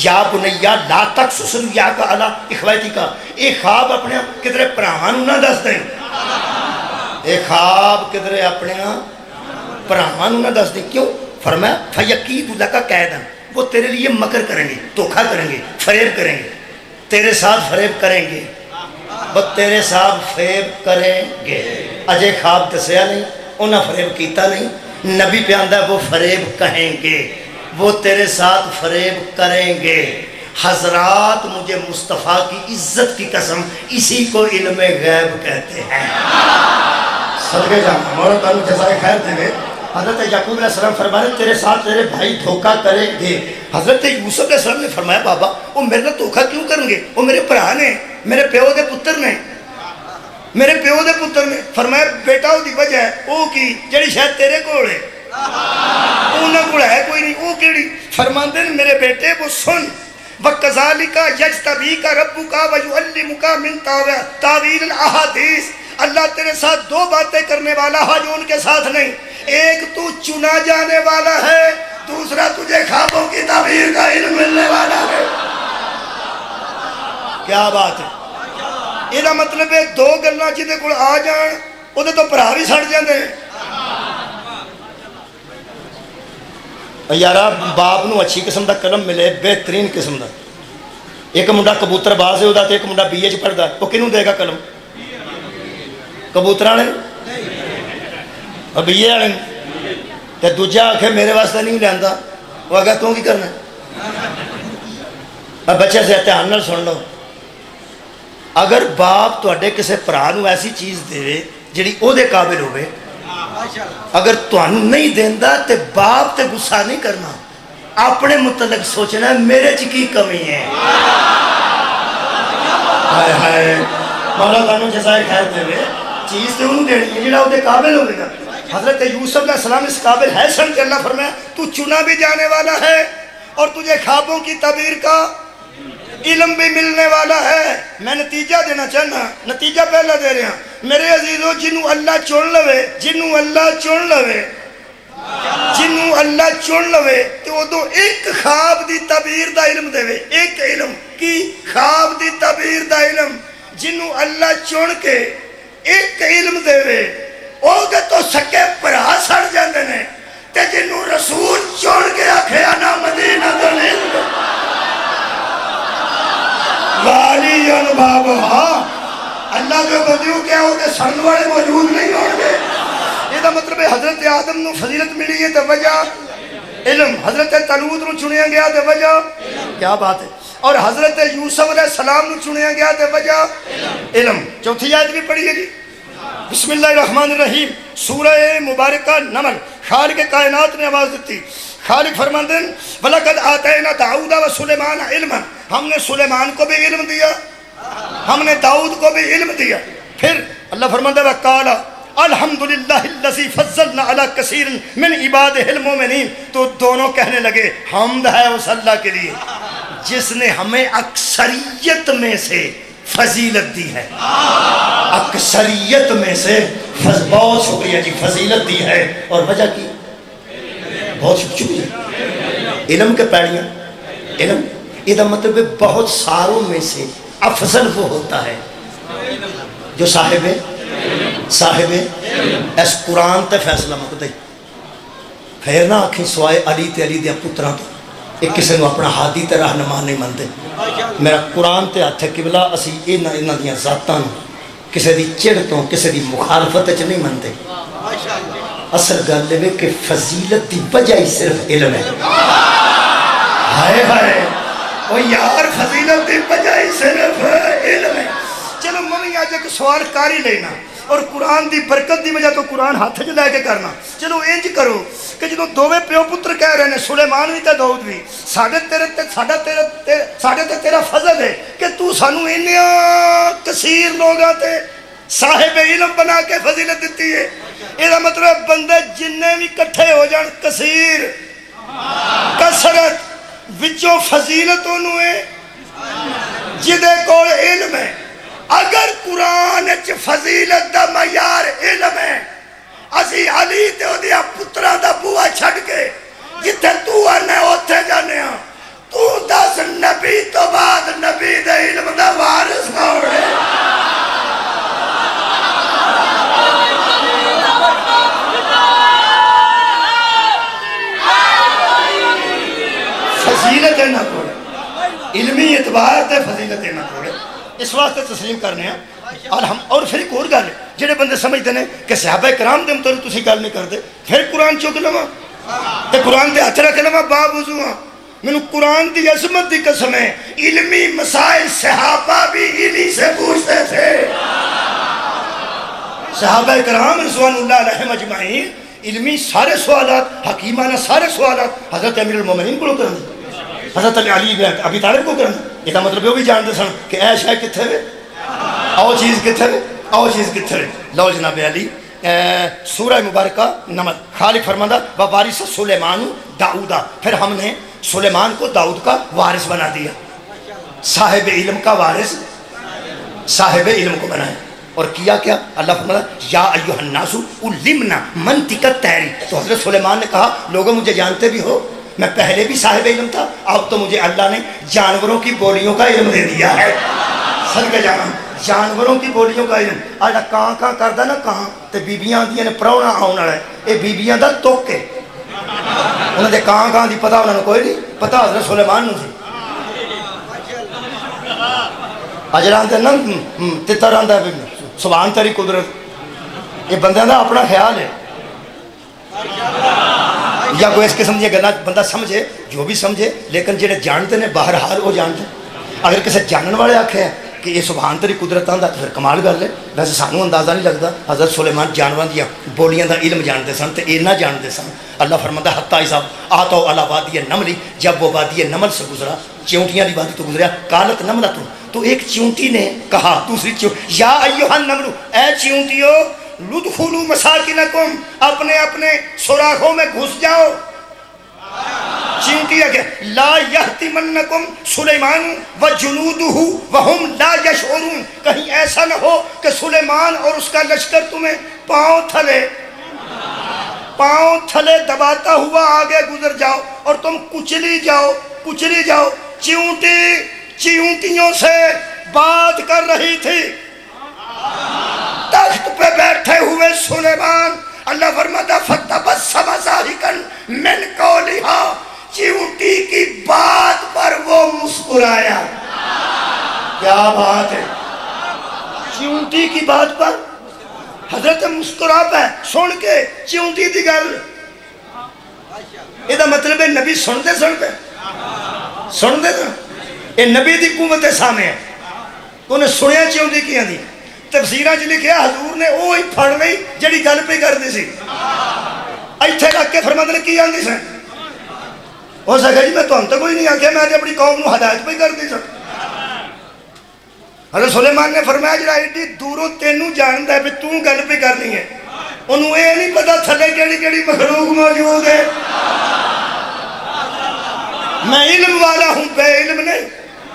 یا بنیا لا تقصص رؤیاک علی اخواتک اے خواب اپنے کدھر بھراواں نوں نہ دس دیں اے خواب کدھر اپنے بھراواں نوں نہ دس دیں. کیوں؟ فرمایا فیکید لک کیدا وہ تیرے لیے مکر کریں گے دھوکا کریں گے فریب کریں گے تیرے ساتھ فریب کریں گے وہ تیرے ساتھ فریب کریں گے. اجے خواب دسیا نہیں انہاں فریب کیتا نہیں. نبی پہ آندہ وہ فریب کہیں گے وہ تیرے ساتھ فریب کریں گے. حضرات مجھے مصطفیٰ کی عزت کی قسم اسی کو علم غیب کہتے ہیں. صدقے جانا مولا تعالیٰ جزائے خیر دیں گے. حضرت یعقوب علیہ السلام فرمایا تیرے ساتھ تیرے بھائی دھوکہ کریں گے. حضرت یوسف علیہ السلام نے فرمایا بابا وہ میرے نال دھوکہ کیوں کریں گے وہ میرے بھرا نے میرے پیو دے پتر نے میرے پیو دے پتر نے. فرمایا بیٹا وہ دی وجہ ہے وہ کی جڑی شاید تیرے کول ہے انہاں کول ہے کوئی نہیں وہ کیڑی. فرماندے نے میرے بیٹے وہ سن وَكَذَلِكَ يَجْتَبِيكَ رَبُّكَ وَيُعَلِّمُكَ مِن تَأْوِيلِ الْأَحَادِيثِ. اللہ تیرے ساتھ 2 باتیں کرنے والا ہے جو ان کے ساتھ نہیں. ایک تو چنا جانے والا ہے دوسرا تجھے خوابوں کی تعبیر کا علم ملنے والا ہے. کیا بات ہے. یہ مطلب ہے 2 گلاں جہدے کول آ جان وہ تو بھرا بھی سڑ جاندے ہیں. یارا باپ نو اچھی قسم دا قلم ملے بہترین قسم دا. ایک منڈا کبوتر باز ہے وہ ایک منڈا بی اے پڑھتا ہے وہ کنوں دے گا قلم کبوتر والے اور بی اے والے تے دوجا آکھے میرے واسطے نہیں لیندا وہ آگے تو کی کرنا. اب بچے سے دھیان نال سن لو اگر باپ تواڈے کسے بھرا نو ایسی چیز دے جڑی او دے قابل ہوئے اگر تانوں نہیں دیندا تے باپ تے غصہ نہیں کرنا اپنے متعلق سوچنا ہے میرے چ کی کمی ہے. ہائے ہائے مولا تانوں جزائے خیر دے چیز تے انہوں دینی ہے جڑا اودے قابل ہوگا گا حضرت یوسف علیہ السلام اس قابل ہے سن کہ اللہ فرمایا تو چنا بھی جانے والا ہے اور تجھے خوابوں کی تعبیر کا علم بھی ملنے والا ہے میں نتیجہ دینا چاہنا نتیجہ پہلا دے رہا میرے عزیزو جنہوں اللہ چن لوے جنہوں اللہ چن لوے جنہوں اللہ چن لوے تو وہ دو ایک خواب دی تعبیر دا علم دے وے ایک علم کی خواب دی تعبیر دا علم جنہوں اللہ چن کے ایک علم دے وے او دے تو سکے پرا سڑ جاندے نے تے جنہوں رسول چن کے آکھے انا مدینہ دل علم والی انبابہا اللہ کے بدیو کیا ہوتے سن والے موجود نہیں ہوتے یہ دا مطلب ہے حضرت آدم نو فضیلت ملی ہے تو وجہ علم حضرت طلوت نو چنیا گیا تو وجہ کیا بات ہے اور حضرت یوسف علیہ السلام نو چنیا گیا تو وجہ علم چوتھی آیت بھی پڑھی ہے جی بسم اللہ الرحمن الرحیم سورہ مبارکہ نمل خالق کائنات نے آواز دیتی خالق فرماندن وَلَقَدْ آتَيْنَا دَاؤُدَ وَسُلَيْمَانَ عِلْمًا ہم نے سلیمان کو بھی علم دیا ہم نے داؤد کو بھی علم دیا پھر اللہ فرماندہ وَقَالَ الحمدللہ الذی فضلنا علی کثیر من عبادہ المومنین تو دونوں کہنے لگے حمد ہے اس اللہ کے لیے جس نے ہمیں اکثریت میں سے فضیلت دی ہے اکثریت میں سے بہت شکریہ جی فضیلت دی ہے اور وجہ کی بہت شکریہ علم کے پیڑیاں علم یہ مطلب بہت ساروں میں سے افضل وہ ہوتا ہے جو صاحب اس قرآن تے فیصلہ مکدے پھر نہ آکھیں سوائے علی تے علی دیا پتران تو ایک کسی نے اپنا ہادی تے رہنما نہیں مانتے میرا قرآن تے ہاتھ قبلہ اسی انہاں دیاں ذاتاں کسی دی چڑھتوں کسی دی مخالفت چ نہیں مانتے اصل گل ہے کہ فضیلت دی وجہ ہی صرف علم ہے ہائے ہائے او یار فضیلت دی وجہ ہی صرف علم ہے چلو ممی آج ایک سوال کاری لینا اور قرآن دی برکت دی وجہ تو قرآن ہاتھ جو لے کے کرنا چلو انج کرو کہ جدو دوویں پیو پتر کہہ رہے ہیں سلیمان بھی تے داؤد بھی ساڈے تے تیرا فضل ہے کہ تو سانو انہاں کثیر لوگاں تے صاحب علم بنا کے فضیلت دیتی ہے یہ مطلب بندے جننے بھی کٹھے ہو جان کثیر کثرت وچوں فضیلت انہوں ہے جدے کول علم ہے اگر قرآن اچ فضیلت دا معیار علم ہے اسی علی تے اودیا پترا دا بوا چھڑ کے جتھے تو آنے اوتھے جانے ہاں تو دس نبی تو بعد نبی دے علم دا وارث کون ہے فضیلت ہے نہ کوڑے علمی اعتبار تے فضیلت ہے نہ کوڑے اس واسطے تسلیم کرنے ہیں اور پھر ایک اور گل ہے جڑے بندے سمجھتے ہیں کہ صحابہ کرام دے متعلق تسی گل نہیں کرتے پھر قرآن چک لواں تے قرآن دے ہاتھ رکھ لواں باوضو ہاں مینوں قرآن دی عظمت دی قسم ہے علمی مسائل صحابہ بھی انہی سے پوچھتے تھے صحابہ کرام رضوان اللہ علیہم اجمعین علمی سارے سوالات حکیمانہ سارے سوالات حضرت امیر المومنین کو کرنے حضرت علی ابی طالب کو کرنا یہ مطلب وہ بھی جانتے سن کہ اے شے کتھے وے او چیز کتھے وے او چیز کتھے وے لو جناب علی سورہ مبارکہ نمل خالق فرماندہ ووارث سلیمان داؤدا پھر ہم نے سلیمان کو داؤد کا وارث بنا دیا صاحب علم کا وارث صاحب علم کو بنایا اور کیا کیا اللہ فرماتا یا ایوہ الناس علمنا منطق الطیر تو حضرت سلیمان نے کہا لوگوں مجھے جانتے بھی ہو میں پہلے بھی صاحب علم تھا اب تو مجھے اللہ نے جانوروں کی بولیوں کا علم دے دیا ہے صدقہ جانا جانوروں کی بولیوں کا علم آج کہاں کردہ نا کہاں تے بیبیاں دیاں نے پرونا آؤنا رہے اے بیبیاں دا توکے انہوں نے کہاں دی پتا انہوں نے کوئی نہیں پتا حضرت سلیمان نے تھی اجران دے نا تیتران دے سبحان تیری قدرت یہ بندہ دا اپنا خیال ہے یا کوئی اس قسم دی گلاں بندہ سمجھے جو بھی سمجھے لیکن جڑے جانتے نے بہرحال وہ جانتے اگر کسی جانن والے آکھے ہیں کہ یہ سبحان تیری قدرت آندا تو پھر کمال گل ہے ویسے سانوں اندازہ نہیں لگتا حضرت سلیمان جانوراں دی بولیاں دا علم جانتے سن تے اینا جانتے سن اللہ فرماتا حتی اذا آتوا علی وادی النمل جب وہ وادی نمل سے گزرا چیونٹیاں دی وادی تو گزریا قالت نملۃ تو ایک چیونٹی نے کہا دوسری یا ایھا النمل، اے چیونٹیو لدخلوا مساکنکم، اپنے اپنے سوراخوں میں گھس جاؤ. چیونٹی ہے لا یحتمنکم سلیمان وجنودہ وہم لا یشعرون، کہیں ایسا نہ ہو کہ سلیمان اور اس کا لشکر تمہیں پاؤں تھلے دباتا ہوا آگے گزر جاؤ اور تم کچلی جاؤ. چیونٹی چیونٹیوں سے بات کر رہی تھی. تخت پہ بیٹھے ہوئے سلیمان، اللہ فرماتا فتبسم ضاحکا من قولہا، چیونٹی کی بات پر وہ مسکرایا. کیا بات ہے، چیونٹی کی بات پر حضرت مسکرا پہ سن کے چیونٹی دی گل. یہ مطلب ہے نبی سنتے یہ نبی دی قوت سامنے ہے. انہیں سنیا چیونٹی کیا دی. تفسیرہ چ لکھیا حضور نے وہی پھڑ لئی جڑی گل پہ کرتی سی، ایتھے رکھ کے فرماتے نے کی آندی سن. ہو سکے جی میں تم تو کوئی نہیں آخیا، میں اپنی قوم نو ہدایت پہ کرتی سن. حضرت سلیمان نے فرمایا جڑا ایڈی دوروں تینوں جاندا ہے بھی تو گل پہ کرنی ہے، انہوں یہ نہیں پتا تھلے کیڑی مخلوق موجود ہے. میں علم والا ہوں، بے علم نہیں.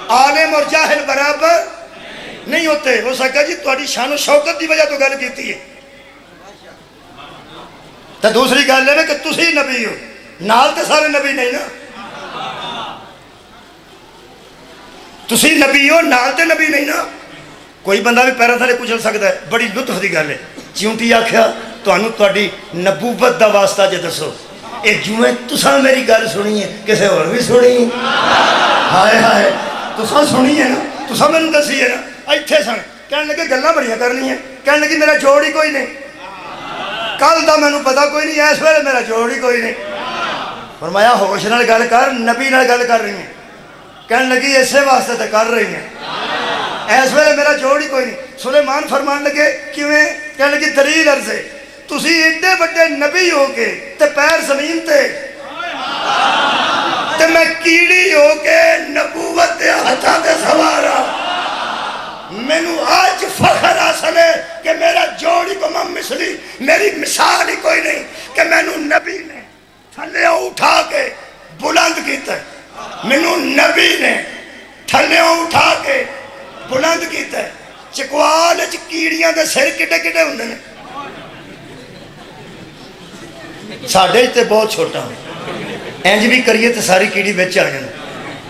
عالم اور جاہل برابر نہیں ہوتے. ہو سکا جی تہاڈی شان و شوکت دی وجہ تو گل کیتی ہے. تو دوسری گل ہے کہ تسی نبی ہو، نال تے سارے نبی نہیں نا. تسی نبی ہو، نال تے نبی نہیں نا. کوئی بندہ بھی پیروں تھلے کچل سکتا ہے. بڑی لطف دی گل ہے. چیونٹی آکھیا تانوں تہاڈی نبوت دا واسطہ جے دسو. اے جویں تساں میری گل سنی ہے کسے اور بھی سنی؟ ہائے ہائے تساں سنی ہے نا، تساں مینوں دسی ہے نا. ایتھے سن کہنے لگے گلاں بڑیاں کرنی ہیں. کہنے لگی میرا جوڑ ہی کوئی نہیں، کل دا مینوں پتہ کوئی نہیں، اس ویلے میرا جوڑ ہی کوئی نہیں. فرمایا ہوش نال گل کر، نبی نال گل کر رہی ہیں. کہنے لگی اسے واسطے تے کر رہی ہیں، اس ویلے میرا جوڑ ہی کوئی نہیں. سلیمان فرمان لگے کیویں؟ کہنے لگی دلیل عرضے تسی ایڈے بڑے نبی ہو کے تے پیر زمین تے میں کیڑی ہو کے نبوت دے ہتھاں تے سوار ہاں. مینوں آج فخر حاصل ہے کہ میرا جوڑی کو مثلی، میری مثال ہی کوئی نہیں کہ مینوں نبی نے تھلے اٹھا کے بلند کیتا ہے. مینوں نبی نے تھلے اٹھا کے بلند کیتا ہے. چکوال وچ کیڑیاں دے سر کڈے کڈے ہوندے نے، ساڈے تے بہت چھوٹا انج بھی کریے تے ساری کیڑی وچ آ جاندی.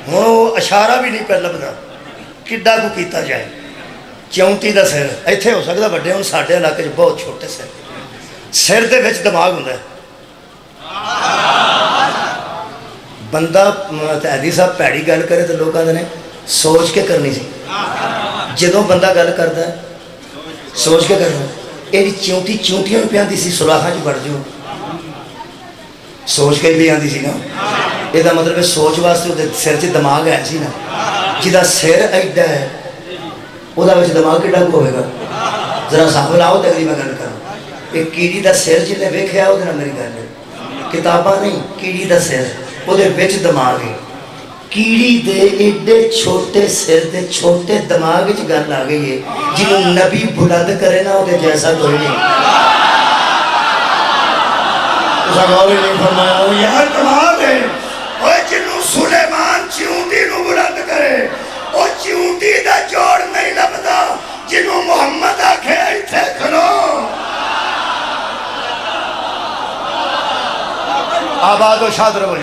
ہن وہ اشارہ بھی نہیں پہ لبدا کڈا کو کیتا جائے. چیونٹی دا سر ایتھے ہو سکدا وڈے ہون، ساڈے علاقے چ بہت چھوٹے سر دے وچ دماغ ہوندا ہے. بندہ حدیث صاحب پیڑی گل کرے تو لوگ آدھے سوچ کے کرنی سی. جدوں بندہ گل کرتا ہے سوچ کے کرنا. یہ چیونٹی چیونٹیاں پہ آتی سی سوراخاں چ بڑھ جاؤ، سوچ کے بھی آتی سی نا. یہ مطلب ہے سوچ واسطے وہ سر چ دماغ ہے سی نا. جہاں سر ایڈا ہے وہ دماغ کڈا کو ہوئے گا؟ ذرا حساب لاؤ تو اگلی میں گل کروں. ایک کیڑی دا سر جن نے ویکھیا وہ میری گل ہے، کتاباں نہیں، کیڑی دا سر وہ دماغ ہے. کیڑی دے ایڈے چھوٹے سر دے چھوٹے دماغ چ گل آ گئی ہے. جنہوں نبی بلند کرے نا وہ جیسا کوئی نہیں. نہیں فرمایا وہ یار کمال ہے. وہ جنہوں سلیمان چیونٹی نو بلند کرے وہ چیونٹی دا جوڑ نہیں لبدا. جنہوں محمد آکھے ایتھے کھلو آباد و شاد رہو.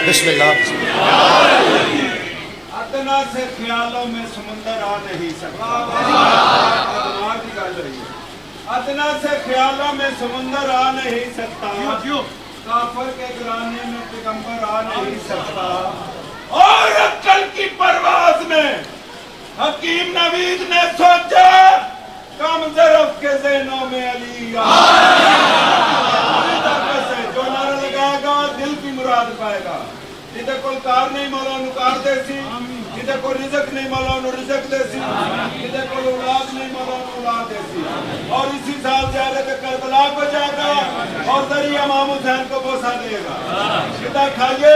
بسم اللہ. ادنا سے خیالوں میں سمندر آ نہیں سکتا. ادنا سے خیالوں میں سمندر آ نہیں سکتا. کافر کے گرانے میں پیغمبر آ نہیں سکتا. اور عقل کی پرواز میں حکیم نوید نے سوچا کم ظرف کے ذہنوں میں علی جو نعرہ لگائے گا دل کی مراد پائے گا. جدے کوئی کار نہیں مولا نو کار دے سی، جدے کوئی رزق نہیں مولا نو رزق دے سی، جدے کوئی اولاد نہیں مولا نو اولاد دے سی. اور اسی سال زیارت کربلا کو جائے گا اور ذریعہ امام حسین کو بوسہ دے گا. جدہ کھائیے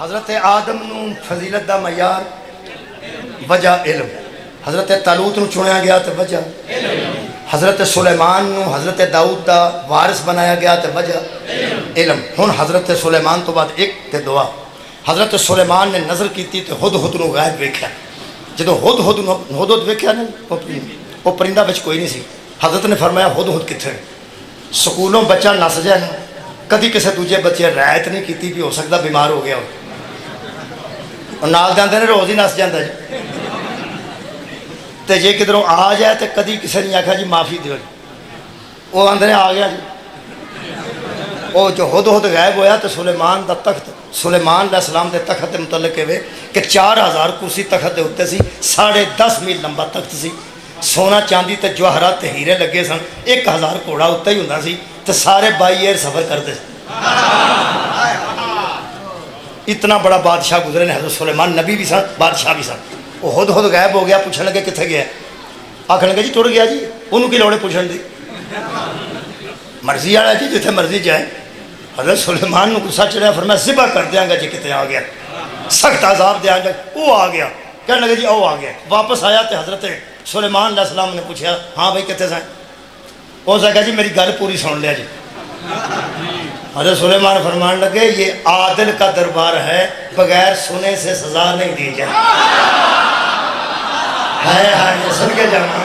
حضرت آدم نو فضیلت دا معیار وجہ علم، حضرت طالوت نو چنیا گیا تے وجہ حضرت سلیمان نو حضرت داؤد دا وارث بنایا گیا تے وجہ علم۔ ہن حضرت سلیمان تو بعد ایک تے دعا، حضرت سلیمان نے نظر کیتی تے ہدہد نو غائب ویکھیا، جدو ہدہد ویکھیا نا وہ پرندہ وچ کوئی نہیں سی، حضرت نے فرمایا ہدہد کتھے؟ سکولوں بچہ نس جائے نا، کدی کسی دوجے بچے رعایت نہیں کیتی بھی ہو سکتا بیمار ہو گیا ہو، اور نال دے آندے نے روز ہی نس جاندا جی، تے جے کدھروں آ جائے تے کدی کسی نے آکھا جی معافی دیو جی، وہ آندے نے آ گیا جی۔ وہ جو ہدہد غائب ہویا تو سلیمان دا تخت، سلیمان علیہ السلام دے تخت دے متعلق ہے کہ 4000 کرسی تخت دے اُتے سی، 10.5 میل لمبا تخت سی، سونا چاندی تے جواہرات تے ہیرے لگے سن، 1000 گھوڑا اتنے ہی ہوندا سی تے سارے بائی ایئر سفر کرتے سن۔ اتنا بڑا بادشاہ گزرے نے حضرت سلیمان، نبی بھی سن بادشاہ بھی سن۔ وہ ہدہد غائب ہو گیا، پوچھنے لگے کتنے گیا؟ آخر لگے جی ٹر گیا جی، انہوں کی لوڑے پوچھنے دی، مرضی والا جی جتنے مرضی جائے۔ حضرت سلیمان نے غصہ چڑھا، فرمایا ذبح کر دیاں گا جی کتنے آ گیا، سخت عذاب دیاں گا۔ وہ آ گیا، کہنے لگے جی او آ گیا، واپس آیا تو حضرت سلیمان علیہ السلام نے پوچھا ہاں بھائی کتنے سائیں؟ وہ کہا جی میری گل پوری سن لیا جی۔ حضرت سلیمان فرمان لگے یہ عادل کا دربار ہے، بغیر سنے سے سزا نہیں دی جائے۔ ہے سن کے جانا،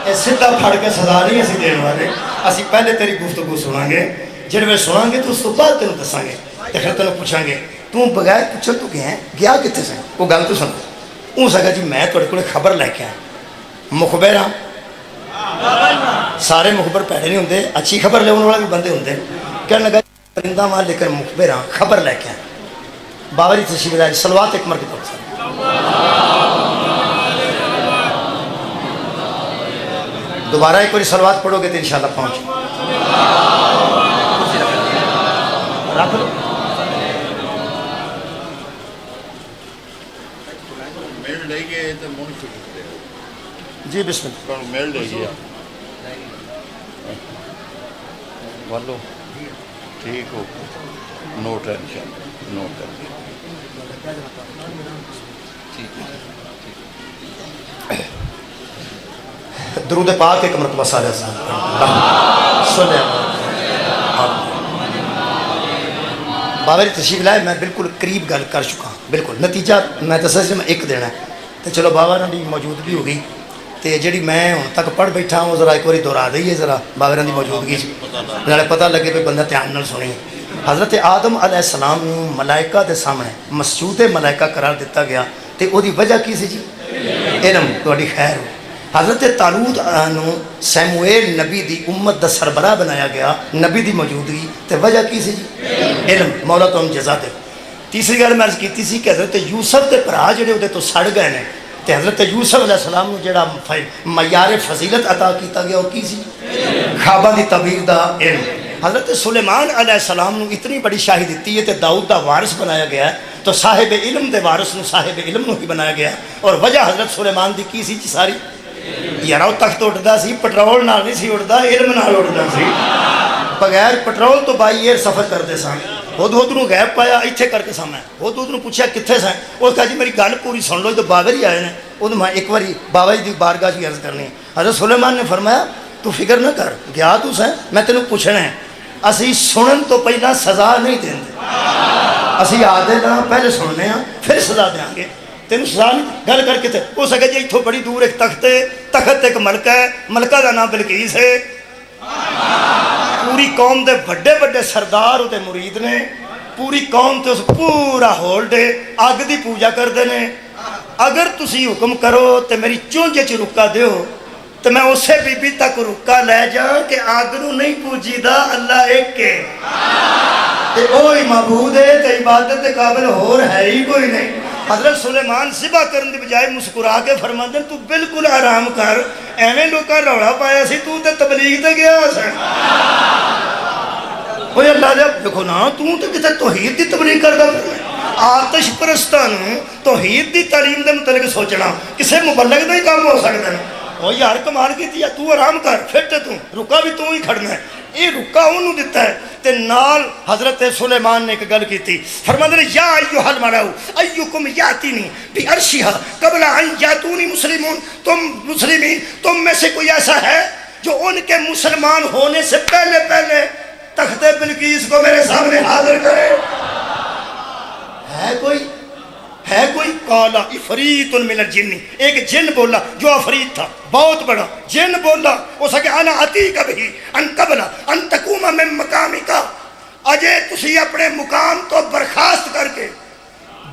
یہ سدھا پھڑ کے سزا نہیں اسی دین والے، اسی پہلے تیری گفتگو سنیں گے، جن میں سنیں گے تو اس تو بعد تینوں دساں گے، تو پھر تینوں پوچھیں گے تو بغیر پوچھن تو گیا گیا کتنے سے؟ وہ گل تو سن۔ وہ سکا جی میں تھوڑے کو خبر لے کے آیا، مخبر ہاں، سارے مخبر پیڑے نہیں ہوندے، اچھی خبر لے ان والا بھی بندے ہوندے۔ کہنے لگا پرندہ مار لے کر مخبر ہاں، خبر لے کے آیا۔ بابا جی تشریف لائے، صلوات ایک مرتبہ پڑھ دوبارہ ایک بار صلوات پڑھو گے تو انشاءاللہ پہنچ رکھ لو۔ میل لے گئے تو منہ چھوٹ جی بسم اللہ۔ میل لے گیا والو ٹھیک ہو، نو ٹینشن نو ٹینشن۔ درود پاک ایک مرتبہ سارے بابا جی تشریف لائے، میں بالکل قریب گل کر چکا ہوں، بالکل نتیجہ میں دسا سی میں ایک دینا ہے تو چلو بابا نے موجودگی ہو گئی تو جیڑی میں ہوں تک پڑھ بیٹھا ہوں ذرا ایک بار دہرا دئیے ذرا بابا کی موجودگی نالے پتہ لگے بھی بندہ دھیان نال سنی۔ حضرت آدم علیہ السلام نو ملائکہ دے سامنے مسجود ملائکہ قرار دیتا گیا تو وہ دی وجہ کی سی جی؟ علم، تہاڈی خیر ہو۔ حضرت طالوت نو سیموئیل نبی دی امت دا سربراہ بنایا گیا، نبی دی موجودگی تے وجہ کی سی جی؟ علم، مولا تو ہم جزا دے۔ تیسری گل میں عرض کیتی سی کہ حضرت یوسف کے بھرا جڑے اودے تو سڑ گئے نے تے حضرت یوسف علیہ السلام نو جڑا معیار فضیلت عطا کیتا گیا وہ کی سی؟ خواباں دی تعبیر دا علم۔ حضرت سلیمان علیہ السلام نو اتنی بڑی شاہی دیتی ہے تے داؤد دا وارث بنایا گیا ہے تو صاحب علم دے وارث نو صاحب علم نو ہی بنایا گیا اور وجہ حضرت سلیمان دی کی سی جی ساری؟ یار وہ تخت اٹھتا سی پٹرول نال نہیں سی اٹھتا، علم نال اٹھتا سی، بغیر پٹرول تو بائی ایئر سفر کرتے سن۔ ہدہد نو غائب پایا اتنے کر کے سامنے، ہدہد نو پوچھا کتنے سن؟ وہ کہا جی میری گل پوری سن لو، تو بابا جی آئے ہیں، وہ میں ایک باری بابا جی دی بارگاہ کی عرض کرنی۔ حضرت سلیمان نے فرمایا تو فکر نہ کر، گیا تو سیں میں تینوں پوچھنا ہے، اسی سنن تو پہلا سزا نہیں دیں گے، اسی عادل ہاں پہلے سننے ہاں پھر سزا دیں گے، تینوں سزا نہیں گل کر کے تھے۔ ہو سکے جی اتوں بڑی دور ایک تخت ہے، تخت ایک ملکہ ہے، ملکہ کا نام بلقیس ہے، پوری قوم دے بڑے بڑے سردار ہوتے مرید نے، پوری قوم تے اس پورا ہولڈ ہے، اگ دی پوجا کرتے ہیں۔ اگر تسی حکم کرو تو میری چونج چ رکا دیو تو میں اسے بی بی تک رکا لے جا کہ اگ نو نہیں پوجی دا اللہ ایک کے تے اوہی معبود ہے تے عبادت دے قابل ہور ہے ہی کوئی نہیں۔ حضرت سلیمان ذبح کرن دی بجائے مسکرا کے فرماندے تو بالکل آرام کر، ایویں لوکاں روڑا پایا سی تو تے تبلیغ تے گیا سی۔ اوے اللہ جب دیکھو نا تو تے کتے توحید دی تبلیغ کردا، آتش پرستان توحید دی تعلیم دے متعلق سوچنا کسے مبلغ دا ہی کام ہو سکتا ہے. وہ یار کمال کی دیا تو آرام کر پھٹ رکا بھی تو ہی کھڑنا ہے. یہ رکا انہوں دیتا ہے تے نال حضرت سلیمان نے ایک گل کی تھی. فرماتے ہیں یا ایھا الملأ ایکم یاتینی بعرشھا قبل ان یاتونی مسلمون. تم مسلمین تم میں سے کوئی ایسا ہے جو ان کے مسلمان ہونے سے پہلے تخت بلقیس کو میرے سامنے حاضر کرے؟ ہے کوئی؟ قال عفریت من الجن. ایک جن بولا جو عفریت تھا بہت بڑا جن بولا اس کہ انا اتیک بہ ان قبل ان تقوم من مقامک. اجے تسی اپنے مقام تو برخاست کر کے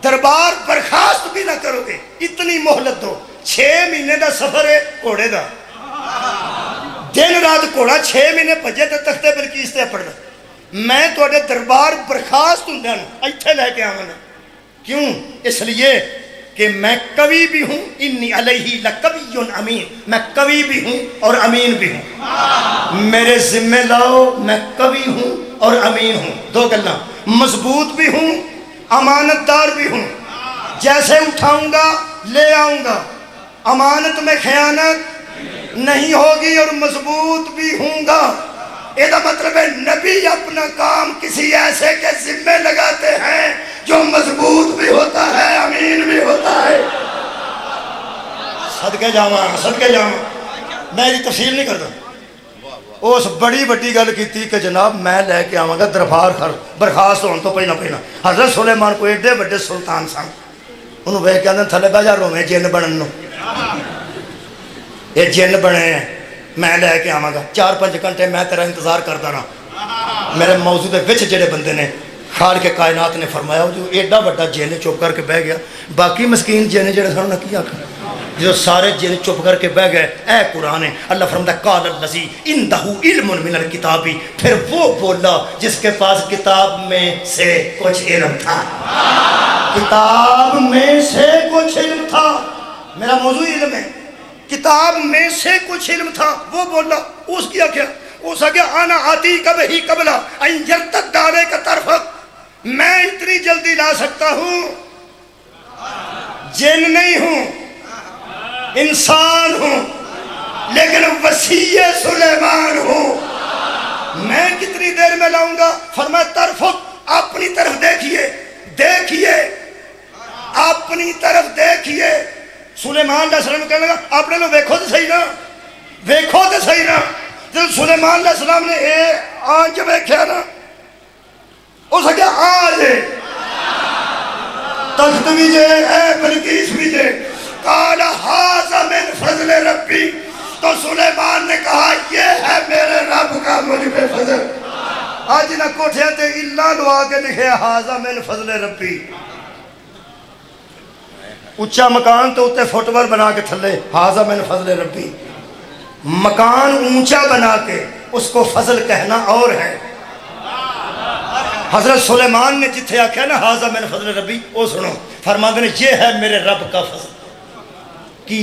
دربار برخاست بھی نہ کرو گے. اتنی مہلت دو. 6 مہینے دا سفر ہے گھوڑے دا. دن رات گھوڑا 6 مہینے بھجے تے تخت بلقیس تے پڑنا. میں تواڈے دربار برخاست ہوندے ایتھے لے کے آواں. کیوں؟ اس لیے کہ میں قوی بھی ہوں. انی علیہ لقوی امین. میں قوی بھی ہوں اور امین بھی ہوں. میرے ذمہ لاؤ میں قوی ہوں اور امین ہوں. 2 گلاں. مضبوط بھی ہوں امانت دار بھی ہوں. جیسے اٹھاؤں گا لے آؤں گا. امانت میں خیانت نہیں ہوگی اور مضبوط بھی ہوں گا. یہ مطلب ہے نبی اپنا کام کسی ایسے کے ذمہ لگاتے ہیں جو مضبوط بھی ہوتا ہے امین بھی ہوتا ہے. صدقے جاواں میں یہ تفصیل نہیں کرتا. اس بڑی بڑی گل کی تھی کہ جناب میں لے کے آواں گا دربار برخاست ہونے تو پہلا حضرت سلیمان کو ایڈے بڑے سلطان سن. انہوں ویکھ کے آندے تھلے بہ جا رویں جن بنن نو. یہ جن بنے ہیں میں لے کے آواں گا. 4-5 گھنٹے میں تیرا انتظار کرتا رہا. میرے موضوع دے وچ جڑے بندے نے خالق کائنات نے فرمایا جو ایڈا بڑا جن چپ کر کے بہ گیا. باقی مسکین جن جڑے سن کی آکھا جو سارے جن چپ کر کے بہ گئے. اے قرآن ہے اللہ فرماتا ہے قال الذی عندہ علم من الکتاب. پھر وہ بولا جس کے پاس کتاب میں سے کچھ علم تھا. کتاب میں سے کچھ علم تھا. میرا موضوع علم ہے. کتاب میں سے کچھ علم تھا. وہ بولا اس کیا کیا اس آگیا انا آتی کب ہی قبلہ ان یرتد علیک طرفک. میں اتنی جلدی لا سکتا ہوں. جن نہیں ہوں انسان ہوں لیکن وسیع سلیمان ہوں. میں کتنی دیر میں لاؤں گا؟ فرمایا طرفک اپنی طرف دیکھیے اپنی طرف دیکھیے. سلیمان علیہ السلام کہنے لگا اپنے لوگ ویکھو تو صحیح نا. جب سلیمان علیہ السلام نے اے آنچ ویکھیا نا اس نے کہا آج تخت بھی جے اے بلقیس بھی جے. قال ھذا من فضل ربی. تو سلیمان نے کہا یہ ہے میرے رب کا مجھ پہ فضل. آج نہ کوٹھے تے اللہ لوا کے لکھے ھذا من فضل ربی. اچھا مکان تو اتے فٹبال بنا کے تھلے ھذا من فضل ربی. مکان اونچا بنا کے اس کو فضل کہنا اور ہے. حضرت سلیمان نے جتھے آکھا نا ھذا من فضل ربی وہ سنو. فرماتے ہیں یہ ہے میرے رب کا فضل. کی